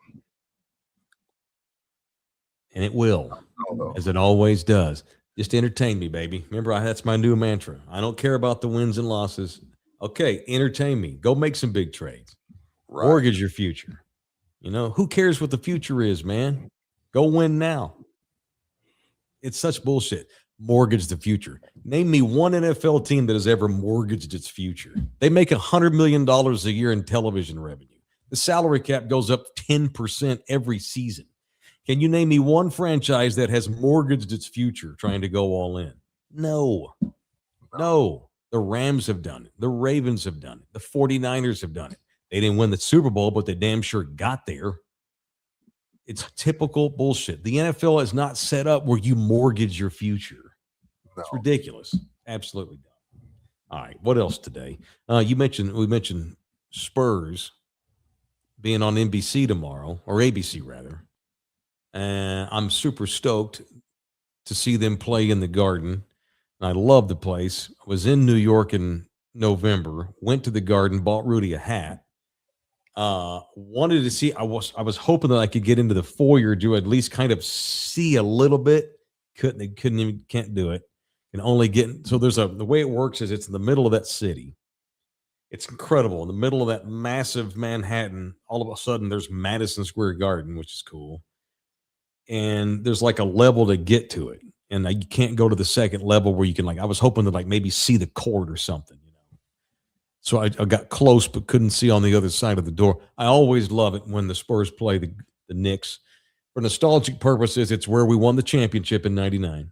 And it will, as it always does. Just entertain me, baby. Remember, that's my new mantra. I don't care about the wins and losses. Okay, entertain me. Go make some big trades. Right. Mortgage your future. Who cares what the future is, man? Go win now. It's such bullshit. Mortgage the future. Name me one NFL team that has ever mortgaged its future. They make $100 million a year in television revenue. The salary cap goes up 10% every season. Can you name me one franchise that has mortgaged its future trying to go all in? No. The Rams have done it. The Ravens have done it. The 49ers have done it. They didn't win the Super Bowl, but they damn sure got there. It's typical bullshit. The NFL is not set up where you mortgage your future. It's ridiculous. Absolutely dumb. All right. What else today? We mentioned Spurs being on NBC tomorrow, or ABC rather. And I'm super stoked to see them play in the Garden. I love the place. I was in New York in November, went to the Garden, bought Rudy a hat. Wanted to see. I was hoping that I could get into the foyer to at least kind of see a little bit. Can't do it. Can only get. So the way it works is it's in the middle of that city. It's incredible. In the middle of that massive Manhattan, all of a sudden there's Madison Square Garden, which is cool. And there's like a level to get to it. And you can't go to the second level where you can I was hoping to maybe see the court or something, So I got close but couldn't see on the other side of the door. I always love it when the Spurs play the Knicks. For nostalgic purposes, it's where we won the championship in '99.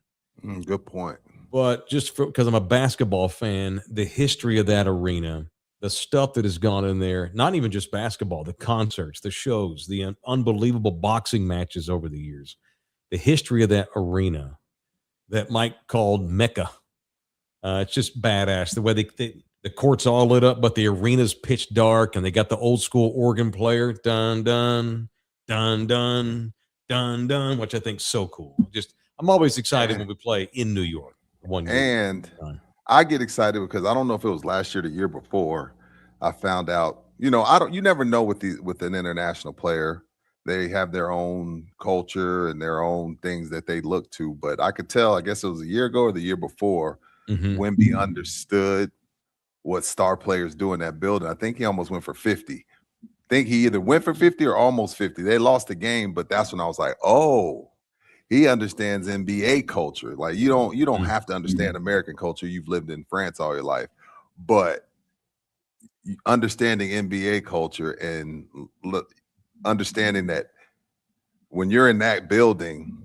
Good point. But just because I'm a basketball fan, the history of that arena, the stuff that has gone in there, not even just basketball, the concerts, the shows, the unbelievable boxing matches over the years, the history of that arena that Mike called Mecca. It's just badass. The way the court's all lit up, but the arena's pitch dark, and they got the old school organ player, dun, dun, dun, dun, dun, dun, which I think is so cool. I'm always excited when we play in New York. And I get excited because I don't know if it was last year or the year before. I found out, you never know with an international player. They have their own culture and their own things that they look to. But I could tell, I guess it was a year ago or the year before, Wemby understood what star players do in that building. I think he almost went for 50. I think he either went for 50 or almost 50. They lost the game, but that's when I was like, oh, he understands NBA culture. Like you don't have to understand American culture. You've lived in France all your life, but understanding NBA culture and understanding that when you're in that building,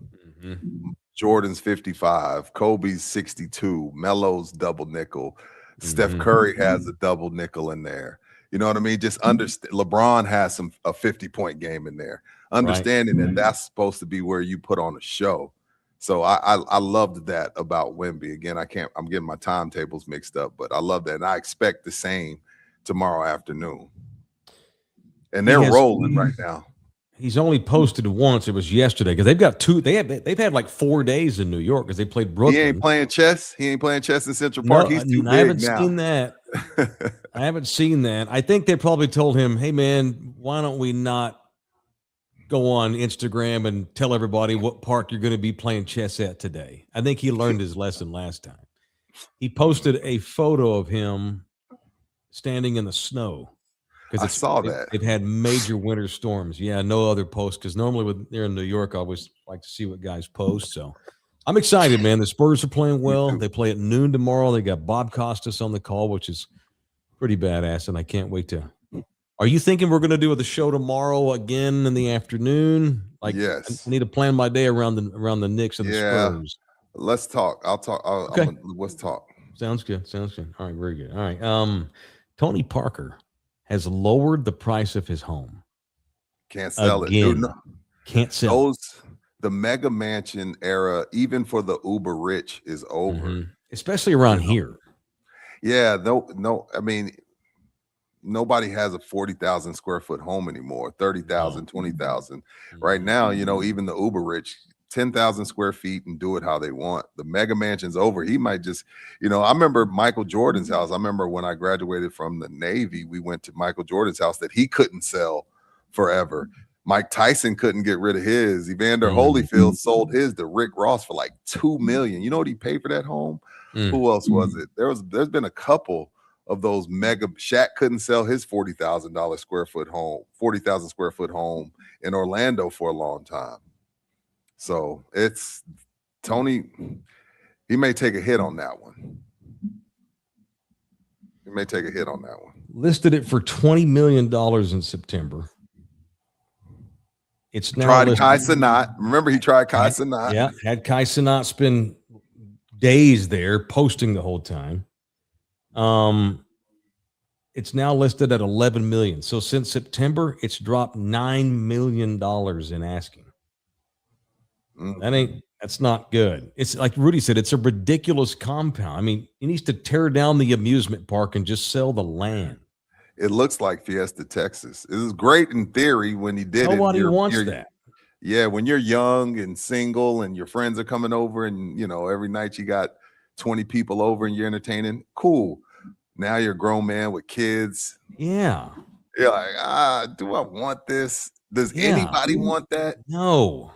Jordan's 55, Kobe's 62, Melo's double nickel, Steph Curry has a double nickel in there. You know what I mean? Just understand. LeBron has a 50-point game in there. Understanding that that's supposed to be where you put on a show. So I loved that about Wemby. Again, I'm getting my timetables mixed up, but I love that. And I expect the same tomorrow afternoon. And they're rolling right now. He's only posted once. It was yesterday because they've got two. They've had like 4 days in New York because they played Brooklyn. He ain't playing chess. He ain't playing chess in Central Park. He's too big now. I haven't seen that. I haven't seen that. I think they probably told him, "Hey, man, why don't we not go on Instagram and tell everybody what park you're going to be playing chess at today?" I think he learned his lesson last time. He posted a photo of him standing in the snow. I saw that. It had major winter storms. Yeah, no other posts because normally when they're in New York, I always like to see what guys post. So I'm excited, man. The Spurs are playing well. They play at noon tomorrow. They got Bob Costas on the call, which is pretty badass, and I can't wait to. Are you thinking we're going to do the show tomorrow again in the afternoon? Yes. I need to plan my day around the Knicks and the Spurs. Let's talk. I'll talk. Okay. Let's talk. Sounds good. All right, very good. All right. Tony Parker has lowered the price of his home. Can't sell it. Dude, can't sell. The mega mansion era, even for the uber rich, is over. Especially around here. Yeah, no. I mean, nobody has a 40,000 square foot home anymore. 30,000, 20,000. Right now, even the uber rich, 10,000 square feet and do it how they want. The mega mansion's over. He might just, I remember Michael Jordan's house. I remember when I graduated from the Navy, we went to Michael Jordan's house that he couldn't sell forever. Mike Tyson couldn't get rid of his. Evander Holyfield sold his to Rick Ross for like $2 million. You know what he paid for that home? Who else was it? There's been a couple of those mega. Shaq couldn't sell his $40,000 square foot home, 40,000 square foot home in Orlando for a long time. So it's Tony. He may take a hit on that one. Listed it for $20 million in September. It's now tried Kai Cenat. Remember, he tried Kai Cenat. Yeah, had Kai Cenat spend days there posting the whole time. It's now listed at $11 million. So since September, it's dropped $9 million in asking. That's not good. It's like Rudy said, it's a ridiculous compound. I mean, he needs to tear down the amusement park and just sell the land. It looks like Fiesta, Texas. It was great in theory when he did Nobody it. Nobody wants that. Yeah, when you're young and single and your friends are coming over and, every night you got 20 people over and you're entertaining, cool. Now you're a grown man with kids. Yeah. You're like, do I want this? Does anybody want that? No.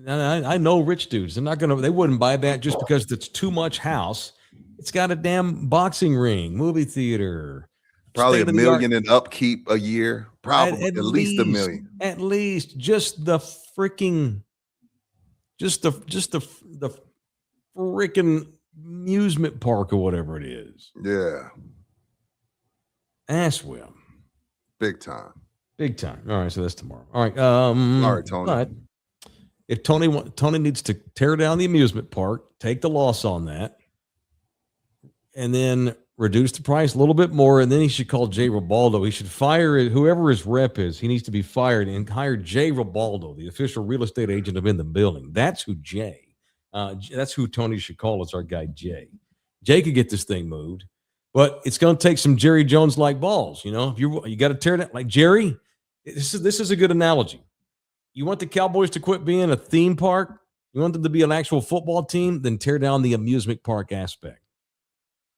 I know rich dudes. They wouldn't buy that just because it's too much house. It's got a damn boxing ring, movie theater, Probably $1 state-of-the-art. million in upkeep a year. Probably at least $1 million. At least just the freaking, just the freaking amusement park or whatever it is. Yeah. Ass whip. Big time. Big time. All right, so that's tomorrow. All right. Sorry, Tony. But if Tony needs to tear down the amusement park, take the loss on that, and then reduce the price a little bit more, and then he should call Jay Ribaldo. He should fire whoever his rep is. He needs to be fired and hire Jay Ribaldo, the official real estate agent of In the Building. That's who that's who Tony should call. It's our guy Jay. Jay could get this thing moved, but it's going to take some Jerry Jones like balls. If you got to tear it down like Jerry. This is a good analogy. You want the Cowboys to quit being a theme park? You want them to be an actual football team? Then tear down the amusement park aspect.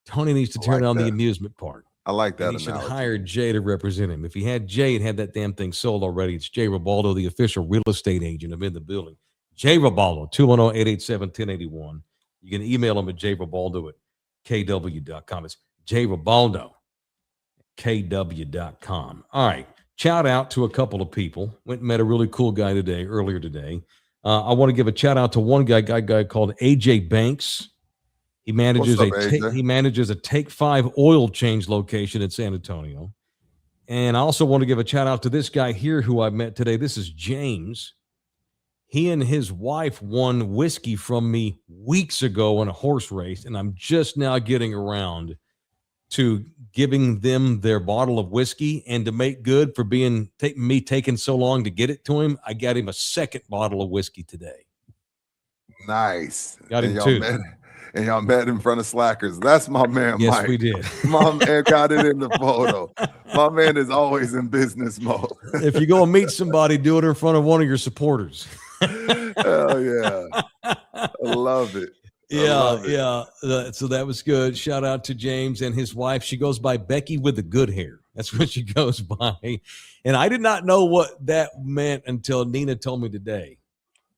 Tony needs to tear down the amusement park. I like that. He should hire Jay to represent him. If he had Jay and had that damn thing sold already, it's Jay Ribaldo, the official real estate agent of In the Building. Jay Ribaldo, 210-887-1081. You can email him at jribaldo@kw.com. It's Jay Ribaldo, kw.com. All right. Shout out to a couple of people. Went and met a really cool guy earlier today. I want to give a shout out to one guy called AJ Banks. He manages a Take 5 oil change location in San Antonio. And I also want to give a shout out to this guy here who I met today. This is James. He and his wife won whiskey from me weeks ago in a horse race, and I'm just now getting around to giving them their bottle of whiskey, and to make good for me taking so long to get it to him, I got him a second bottle of whiskey today. Nice. Got him too. And y'all met in front of Slackers. That's my man, yes, Mike. We did. My man got it in the photo. My man is always in business mode. If you go and meet somebody, do it in front of one of your supporters. Hell yeah. I love it. Yeah. So that was good. Shout out to James and his wife. She goes by Becky with the good hair. That's what she goes by. And I did not know what that meant until Nina told me today.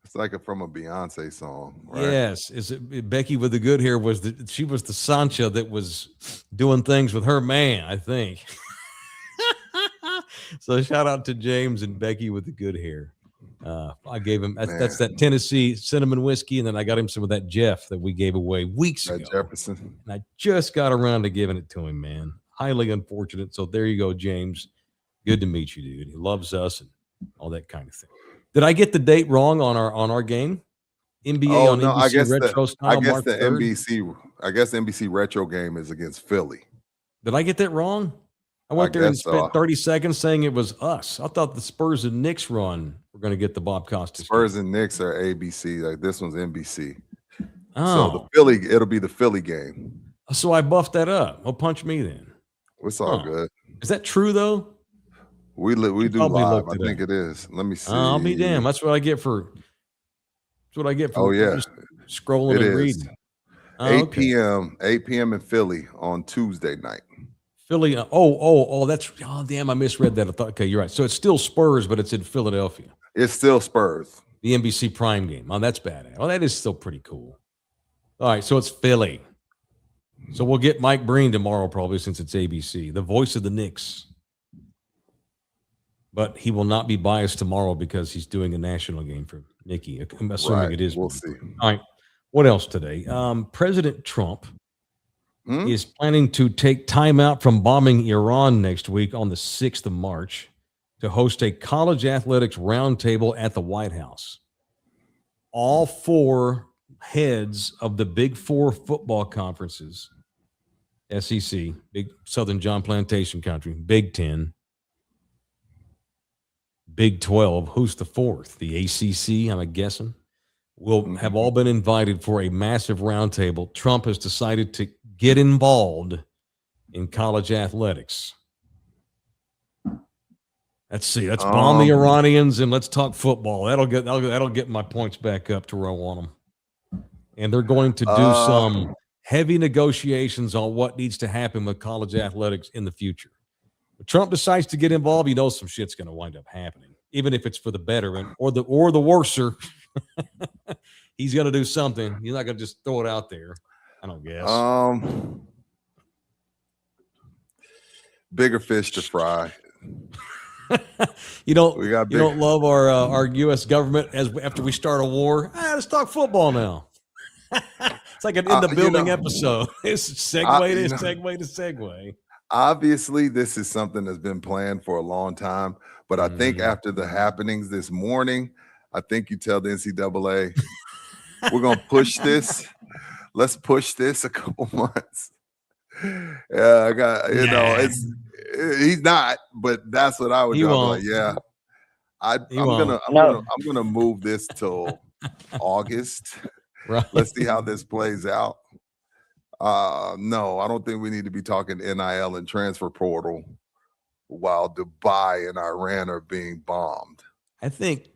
It's like from a Beyonce song, right? Yes. Becky with the good hair she was the Sancha that was doing things with her man, I think. So shout out to James and Becky with the good hair. I gave him that's that Tennessee cinnamon whiskey, and then I got him some of that Jeff that we gave away weeks ago. Jefferson. And I just got around to giving it to him, man. Highly unfortunate. So there you go, James. Good to meet you, dude. He loves us and all that kind of thing. Did I get the date wrong on our game? NBA on NBC Retro style. I guess NBC Retro game is against Philly. Did I get that wrong? I went there and spent 30 seconds saying it was us. I thought the Spurs and Knicks run were going to get the Bob Costas. Spurs and Knicks are ABC. Like this one's NBC. Oh. So it'll be the Philly game. So I buffed that up. Well, punch me then. It's all good. Is that true though? We do live. I think it is. Let me see. I'll be damned. That's what I get for. Oh yeah, just scrolling and reading. 8 p.m. in Philly on Tuesday night. Philly. Damn! I misread that. I thought. Okay, you're right. So it's still Spurs, but it's in Philadelphia. It's still Spurs. The NBC Prime game. Oh, that's bad. Oh, that is still pretty cool. All right, so it's Philly. So we'll get Mike Breen tomorrow, probably, since it's ABC, the voice of the Knicks. But he will not be biased tomorrow because he's doing a national game for Nikki. I'm assuming it is. We'll see. All right. What else today? President Trump is planning to take time out from bombing Iran next week on the 6th of March to host a college athletics roundtable at the White House. All four heads of the Big Four football conferences, SEC, Big Southern John Plantation Country, Big Ten, Big 12, who's the fourth? The ACC, I'm guessing, will have all been invited for a massive roundtable. Trump has decided to get involved in college athletics. Let's see. Let's bomb the Iranians and let's talk football. That'll get my points back up to where I want them. And they're going to do some heavy negotiations on what needs to happen with college athletics in the future. If Trump decides to get involved, he knows some shit's going to wind up happening, even if it's for the better or the worser. He's going to do something. He's not going to just throw it out there. I don't guess. bigger fish to fry. You don't love our U.S. government after we start a war. Let's talk football now. It's like an in the building episode. It's segue. Obviously, this is something that's been planned for a long time, but I think after the happenings this morning, I think you tell the NCAA, we're gonna push this. Let's push this a couple months. Yeah, I got he's not, but that's what I would do. Like, yeah, I'm gonna move this till August. Right. Let's see how this plays out. No, I don't think we need to be talking NIL and transfer portal while Dubai and Iran are being bombed. I think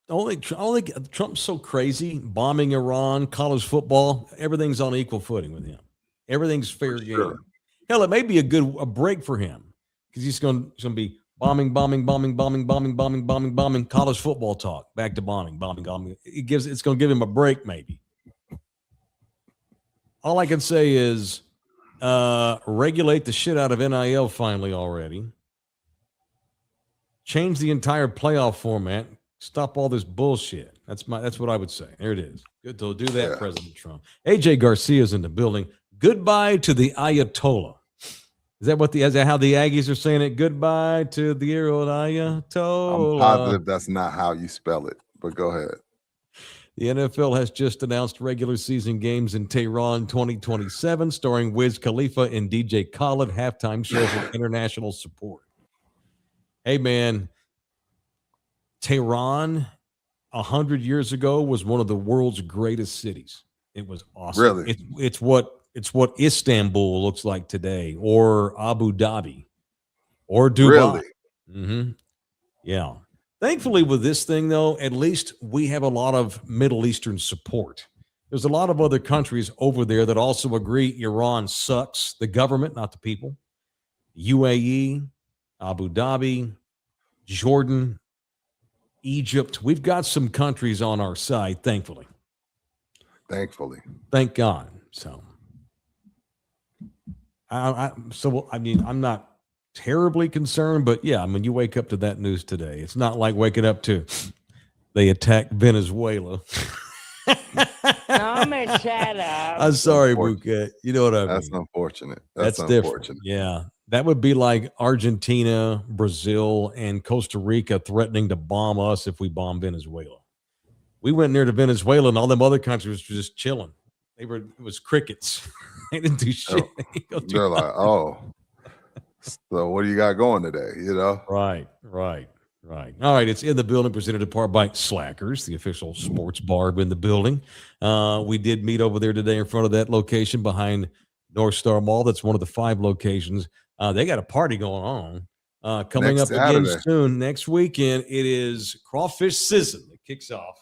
only Trump's so crazy, bombing Iran, college football, everything's on equal footing with him. Everything's fair game. Hell, it may be a break for him because he's going to be bombing, college football talk, back to bombing. It's going to give him a break, maybe. All I can say is regulate the shit out of NIL finally already. Change the entire playoff format. Stop all this bullshit. That's what I would say. There it is. Good to do that, President Trump. AJ Garcia's in the building. Goodbye to the Ayatollah. Is that how the Aggies are saying it? Goodbye to the old Ayatollah. I'm positive that's not how you spell it, but go ahead. The NFL has just announced regular season games in Tehran 2027, starring Wiz Khalifa and DJ Khaled, halftime shows with international support. Hey, man, Tehran 100 years ago was one of the world's greatest cities. It was awesome. Really? It's what Istanbul looks like today, or Abu Dhabi, or Dubai. Really? Yeah. Thankfully, with this thing, though, at least we have a lot of Middle Eastern support. There's a lot of other countries over there that also agree Iran sucks. The government, not the people. UAE, Abu Dhabi, Jordan, Egypt. We've got some countries on our side, thankfully. Thank God. So, I'm not terribly concerned, but yeah, I mean, you wake up to that news today. It's not like waking up to they attacked Venezuela. I'm a shut up. I'm sorry, Bouquet. You know what I mean? That's unfortunate. That's different. Yeah. That would be like Argentina, Brazil, and Costa Rica threatening to bomb us if we bomb Venezuela. We went near to Venezuela and all them other countries were just chilling. It was crickets. They didn't do shit. They're like, oh, so what do you got going today? You know? Right. All right. It's in the building, presented in part by Slackers, the official sports bar in the building. We did meet over there today in front of that location behind North Star Mall. That's one of the 5 locations. They got a party going on coming Next up Saturday. again soon. Next weekend, it is Crawfish Season. It kicks off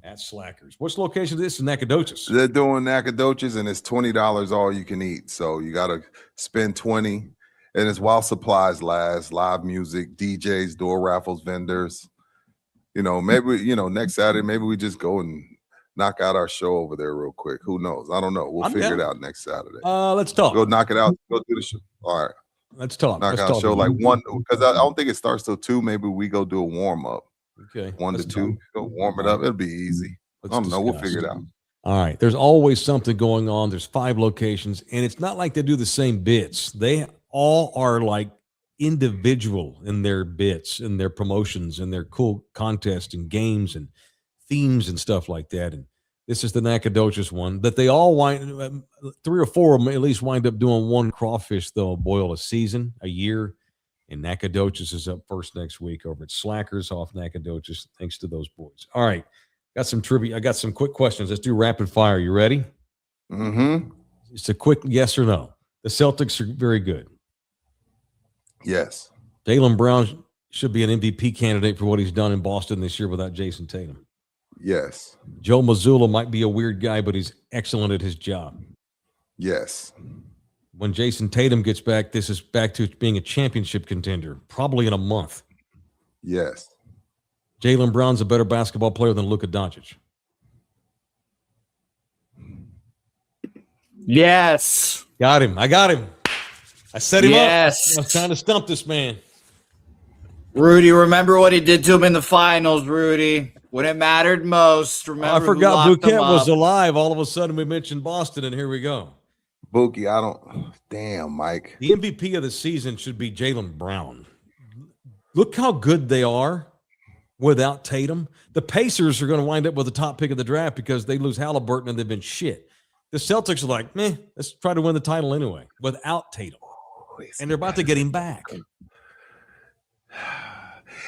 at Slackers. What's the location of this? In Nacogdoches. They're doing Nacogdoches, and it's $20 all you can eat. So you got to spend $20, and it's while supplies last. Live music, DJs, door raffles, vendors. Maybe next Saturday, maybe we just go and knock out our show over there real quick. Who knows? I don't know. We'll figure it out next Saturday. Let's talk. Go knock it out. Go do the show. All right. Let's talk. Knock out show like 1, because I don't think it starts till 2. Maybe we go do a warm up. Okay. 1 to 2. Go warm it up. It'll be easy. I don't know. We'll figure it out. All right. There's always something going on. There's 5 locations, and it's not like they do the same bits. They all are like individual in their bits and their promotions and their cool contests and games and themes and stuff like that. And this is the Nacogdoches one that they all 3 or 4 of them at least wind up doing one crawfish they'll boil a year. And Nacogdoches is up first next week over at Slackers off Nacogdoches. Thanks to those boys. All right. Got some trivia. I got some quick questions. Let's do rapid fire. You ready? Mm-hmm. It's a quick yes or no. The Celtics are very good. Yes. Jaylen Brown should be an MVP candidate for what he's done in Boston this year without Jason Tatum. Yes. Joe Mazzulla might be a weird guy, but he's excellent at his job. Yes. When Jason Tatum gets back, this is back to being a championship contender, probably in a month. Yes. Jaylen Brown's a better basketball player than Luka Doncic. Yes. Got him. I got him. I set him Yes. up. I was trying to stump this man. Rudy, remember what he did to him in the finals, Rudy. When it mattered most. Remember I forgot who locked him Bouquet was up. alive. All of a sudden, we mentioned Boston, and here we go. Bookie, damn, Mike. The MVP of the season should be Jaylen Brown. Look how good they are without Tatum. The Pacers are going to wind up with the top pick of the draft because they lose Halliburton and they've been shit. The Celtics are like, meh, let's try to win the title anyway without Tatum. And they're about to get him back.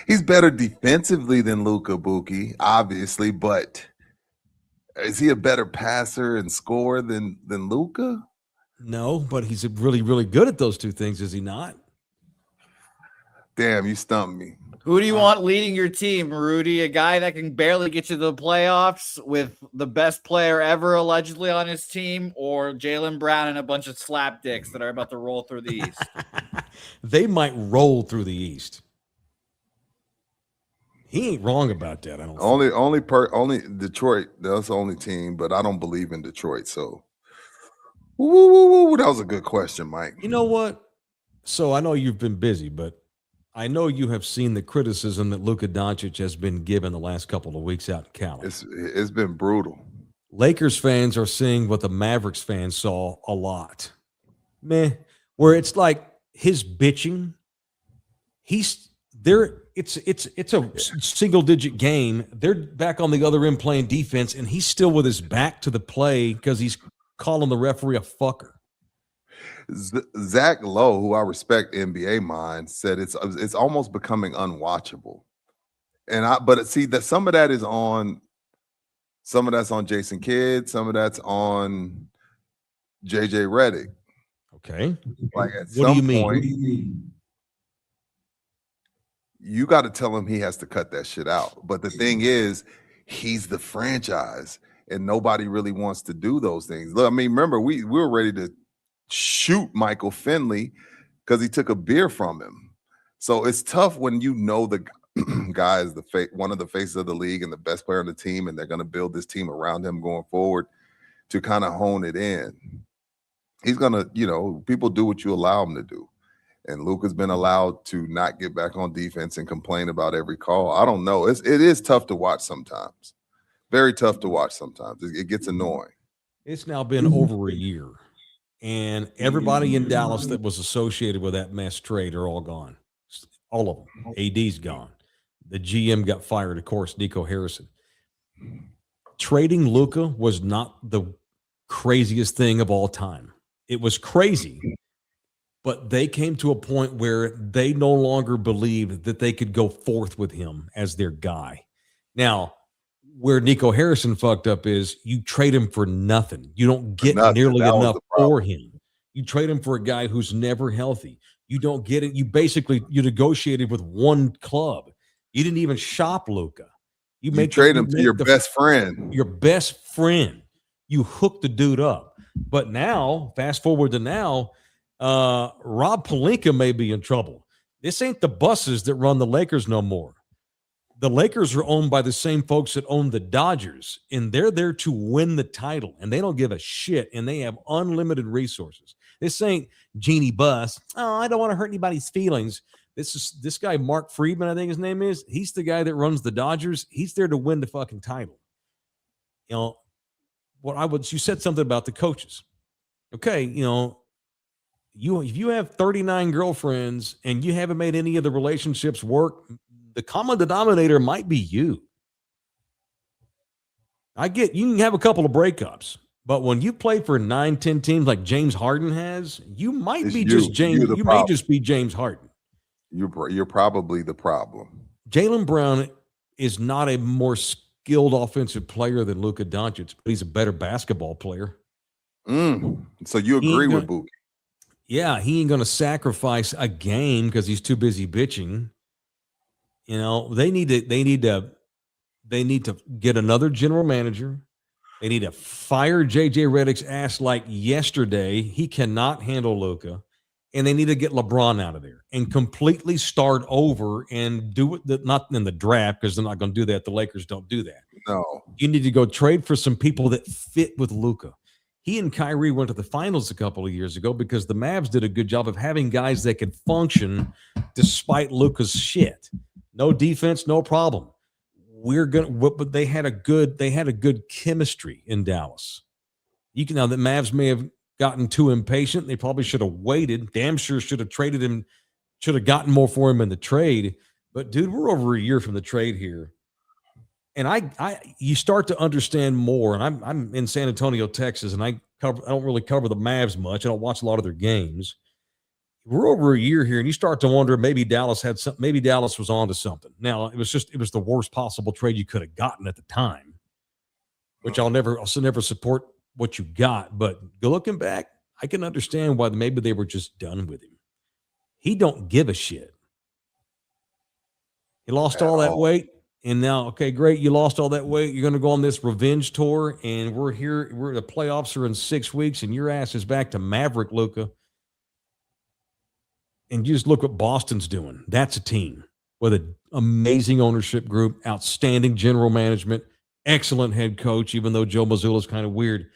He's better defensively than Luka, Bookie, obviously, but is he a better passer and scorer than Luka? No, but he's really, really good at those two things, is he not? Damn, you stumped me. Who do you want leading your team, Rudy? A guy that can barely get you to the playoffs with the best player ever allegedly on his team, or Jaylen Brown and a bunch of slapdicks that are about to roll through the East? They might roll through the East. He ain't wrong about that. I don't think. Only Detroit. That's the only team, but I don't believe in Detroit. So, that was a good question, Mike. You know what? So I know you've been busy, but I know you have seen the criticism that Luka Doncic has been given the last couple of weeks out in Cali. It's been brutal. Lakers fans are seeing what the Mavericks fans saw a lot. Where it's like his bitching. He's there. It's a single digit game. They're back on the other end playing defense, and he's still with his back to the play because he's calling the referee a fucker. Zach Lowe, who I respect NBA mind, said it's almost becoming unwatchable. But see that some of that's on Jason Kidd, some of that's on JJ Redick. Okay. Like at what some do you point, mean? You got to tell him he has to cut that shit out. But the thing is, he's the franchise, and nobody really wants to do those things. Look, I mean, remember we were ready to shoot Michael Finley because he took a beer from him. So it's tough when you know the guy is one of the faces of the league and the best player on the team, and they're going to build this team around him going forward to kind of hone it in. He's going to, people do what you allow them to do. And Luka's been allowed to not get back on defense and complain about every call. I don't know. It is tough to watch sometimes. Very tough to watch sometimes. It gets annoying. It's now been over a year. And everybody in Dallas that was associated with that mess trade are all gone. All of them. AD's gone. The GM got fired, of course, Nico Harrison. Trading Luka was not the craziest thing of all time. It was crazy, but they came to a point where they no longer believed that they could go forth with him as their guy. Now, where Nico Harrison fucked up is you trade him for nothing. You don't get nearly enough for him. You trade him for a guy who's never healthy. You don't get it. You negotiated with one club. You didn't even shop Luka. You trade him to your best friend. Your best friend. You hook the dude up. But now, fast forward to now, Rob Pelinka may be in trouble. This ain't the buses that run the Lakers no more. The Lakers are owned by the same folks that own the Dodgers, and they're there to win the title, and they don't give a shit, and they have unlimited resources. This ain't Genie Bus. Oh, I don't want to hurt anybody's feelings. This guy, Mark Friedman, I think his name is. He's the guy that runs the Dodgers. He's there to win the fucking title. You said something about the coaches. Okay, if you have 39 girlfriends and you haven't made any of the relationships work, the common denominator might be you. I get you can have a couple of breakups, but when you play for 9-10 teams like James Harden has, you might be just James. You may just be James Harden. You're probably the problem. Jaylen Brown is not a more skilled offensive player than Luka Doncic, but he's a better basketball player. So you agree with Bookie? Yeah, he ain't going to sacrifice a game because he's too busy bitching. They need to get another general manager. They need to fire JJ Redick's ass like yesterday. He cannot handle Luka. And they need to get LeBron out of there and completely start over and do it, not in the draft, because they're not going to do that. The Lakers don't do that. No. You need to go trade for some people that fit with Luka. He and Kyrie went to the finals a couple of years ago because the Mavs did a good job of having guys that could function despite Luka's shit. No defense, no problem. But they had a good chemistry in Dallas. Now the Mavs may have gotten too impatient. They probably should have waited. Damn sure should have traded him, should have gotten more for him in the trade. But dude, we're over a year from the trade here. And you start to understand more. And I'm in San Antonio, Texas, and I don't really cover the Mavs much. I don't watch a lot of their games. We're over a year here, and you start to wonder maybe Dallas was onto something. Now it was the worst possible trade you could have gotten at the time, which I'll never support what you got. But looking back, I can understand why maybe they were just done with him. He don't give a shit. He lost all that weight. And now, okay, great. You lost all that weight. You're going to go on this revenge tour, and we're here. The playoffs are in 6 weeks, and your ass is back to Maverick Luka. And you just look what Boston's doing. That's a team with an amazing ownership group, outstanding general management, excellent head coach, even though Joe Mazzulla is kind of weird.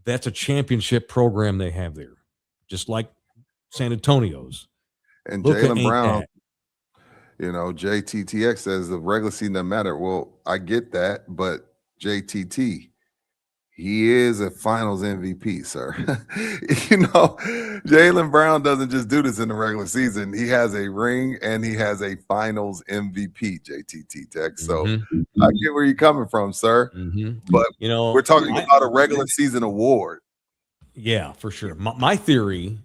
That's a championship program they have there, just like San Antonio's. And Jaylen Brown. That. You know, JTTX says the regular season doesn't matter. Well, I get that, but JTT, he is a finals MVP, sir. You know, Jaylen Brown doesn't just do this in the regular season. He has a ring and he has a finals MVP, JTT Tech. So I get where you're coming from, sir. But, you know, we're talking about a regular season award. Yeah, for sure. My theory,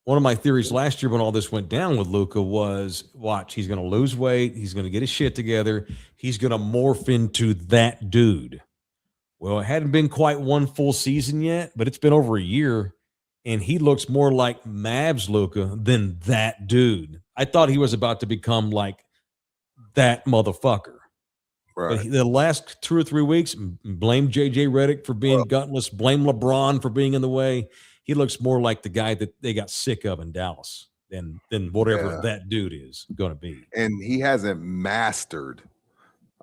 one of my theories last year when all this went down with Luka was, watch, he's going to lose weight. He's going to get his shit together. He's going to morph into that dude. Well, it hadn't been quite one full season yet, but it's been over a year, and he looks more like Mavs Luka than that dude. I thought he was about to become like that motherfucker. Right. But the last 2 or 3 weeks, blame JJ Redick for being gutless, blame LeBron for being in the way. He looks more like the guy that they got sick of in Dallas than whatever that dude is going to be. And he hasn't mastered,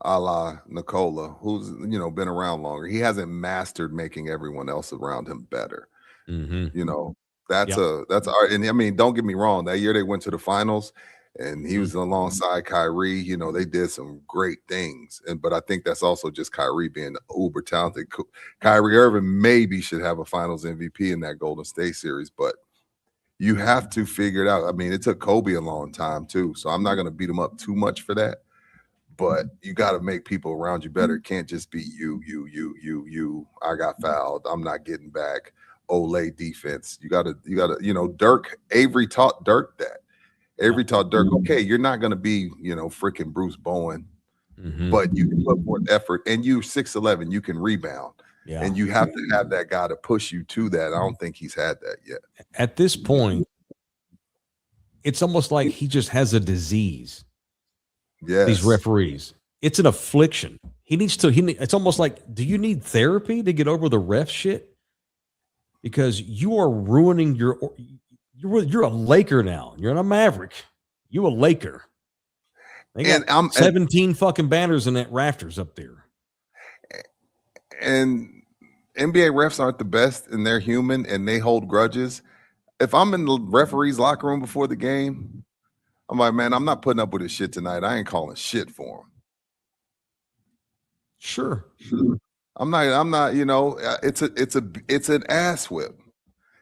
a la Nikola, who's, you know, been around longer. He hasn't mastered making everyone else around him better. You know, that's art. And I mean, don't get me wrong. That year they went to the finals and he was alongside Kyrie. You know, they did some great things. But I think that's also just Kyrie being uber talented. Kyrie Irving maybe should have a finals MVP in that Golden State series, but you have to figure it out. I mean, it took Kobe a long time too. So I'm not going to beat him up too much for that. But you got to make people around you better. It can't just be you. I got fouled. I'm not getting back. Olay defense. You gotta, you know, Avery taught Dirk that. Avery taught Dirk, okay, you're not going to be, you know, freaking Bruce Bowen, but you can put more effort, and you 6'11", you can rebound. Yeah. And you have to have that guy to push you to that. I don't think he's had that yet. At this point, it's almost like he just has a disease. Yes. These referees. It's an affliction. It's almost like, do you need therapy to get over the ref shit? Because you are ruining you're a Laker now. You're not a Maverick. You a Laker. They got 17 fucking banners in that rafters up there. And NBA refs aren't the best, and they're human, and they hold grudges. If I'm in the referee's locker room before the game, I'm like, man, I'm not putting up with this shit tonight. I ain't calling shit for him. Sure. I'm not, you know, it's an ass whip.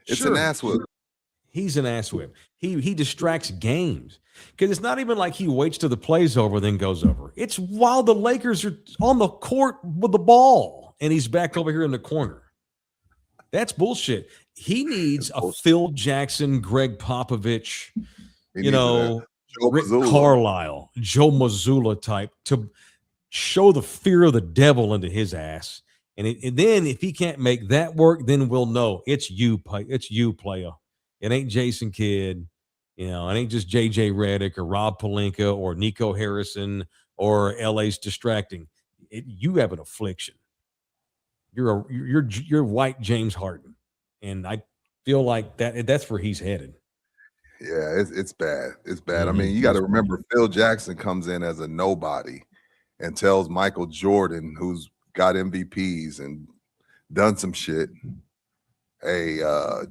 It's an ass whip. He's an ass whip. He distracts games because it's not even like he waits till the play's over, then goes over. It's while the Lakers are on the court with the ball and he's back over here in the corner. That's bullshit. He needs a Phil Jackson, Greg Popovich, you know, Rick Carlisle, Joe Mazzulla type to show the fear of the devil into his ass. And then if he can't make that work, then we'll know it's you, player. It ain't Jason Kidd. You know, it ain't just JJ Redick or Rob Pelinka or Nico Harrison or LA's distracting. You have an affliction. You're white James Harden. And I feel like that's where he's headed. Yeah, it's bad. It's bad. I mean, you got to remember Phil Jackson comes in as a nobody and tells Michael Jordan, who's got MVPs and done some shit, hey,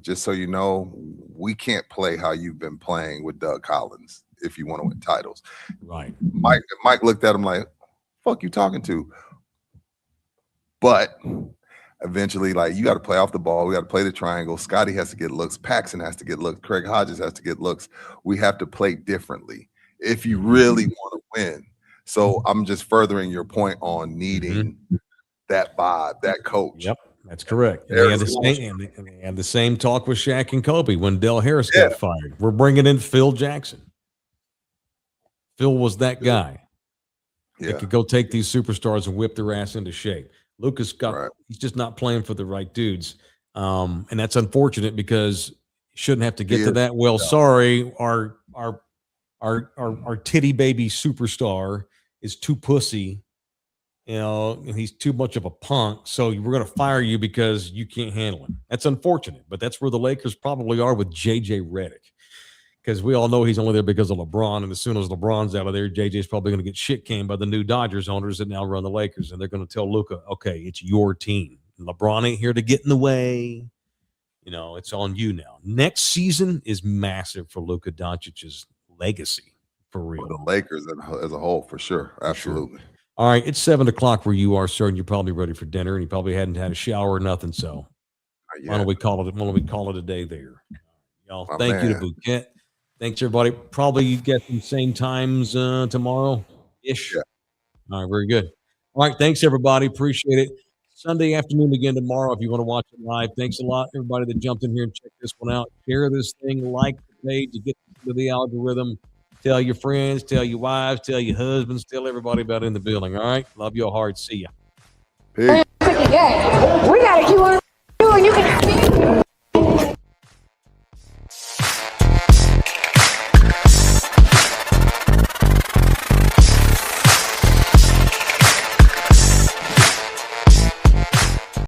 just so you know, we can't play how you've been playing with Doug Collins if you want to win titles. Right. Mike looked at him like, fuck you talking to? But eventually, like, you got to play off the ball. We got to play the triangle. Scotty has to get looks. Paxson has to get looks. Craig Hodges has to get looks. We have to play differently if you really want to win. So I'm just furthering your point on needing that vibe, that coach. Yep, that's correct. And they had the same talk with Shaq and Kobe when Del Harris got fired. We're bringing in Phil Jackson. Phil was that guy that could go take these superstars and whip their ass into shape. Luka's he's just not playing for the right dudes. And that's unfortunate because you shouldn't have to get to that. Well, sorry, our titty baby superstar is too pussy, and he's too much of a punk. So we're going to fire you because you can't handle him. That's unfortunate, but that's where the Lakers probably are with JJ Redick. Because we all know he's only there because of LeBron, and as soon as LeBron's out of there, JJ's probably going to get shit canned by the new Dodgers owners that now run the Lakers, and they're going to tell Luka, okay, it's your team. LeBron ain't here to get in the way. It's on you now. Next season is massive for Luka Doncic's legacy, for real. For the Lakers as a whole, for sure. Absolutely. Sure. All right, it's 7:00 where you are, sir, and you're probably ready for dinner, and you probably hadn't had a shower or nothing, so why don't we call it a day there? Y'all, thank you to Bouquet. Thanks, everybody. Probably you get the same times tomorrow-ish. Yeah. All right, very good. All right, thanks, everybody. Appreciate it. Sunday afternoon again tomorrow if you want to watch it live. Thanks a lot, everybody that jumped in here and checked this one out. Share this thing, like the page to get to the algorithm. Tell your friends, tell your wives, tell your husbands, tell everybody about it in the building. All right? Love your heart. See ya. Peace. We got to keep on.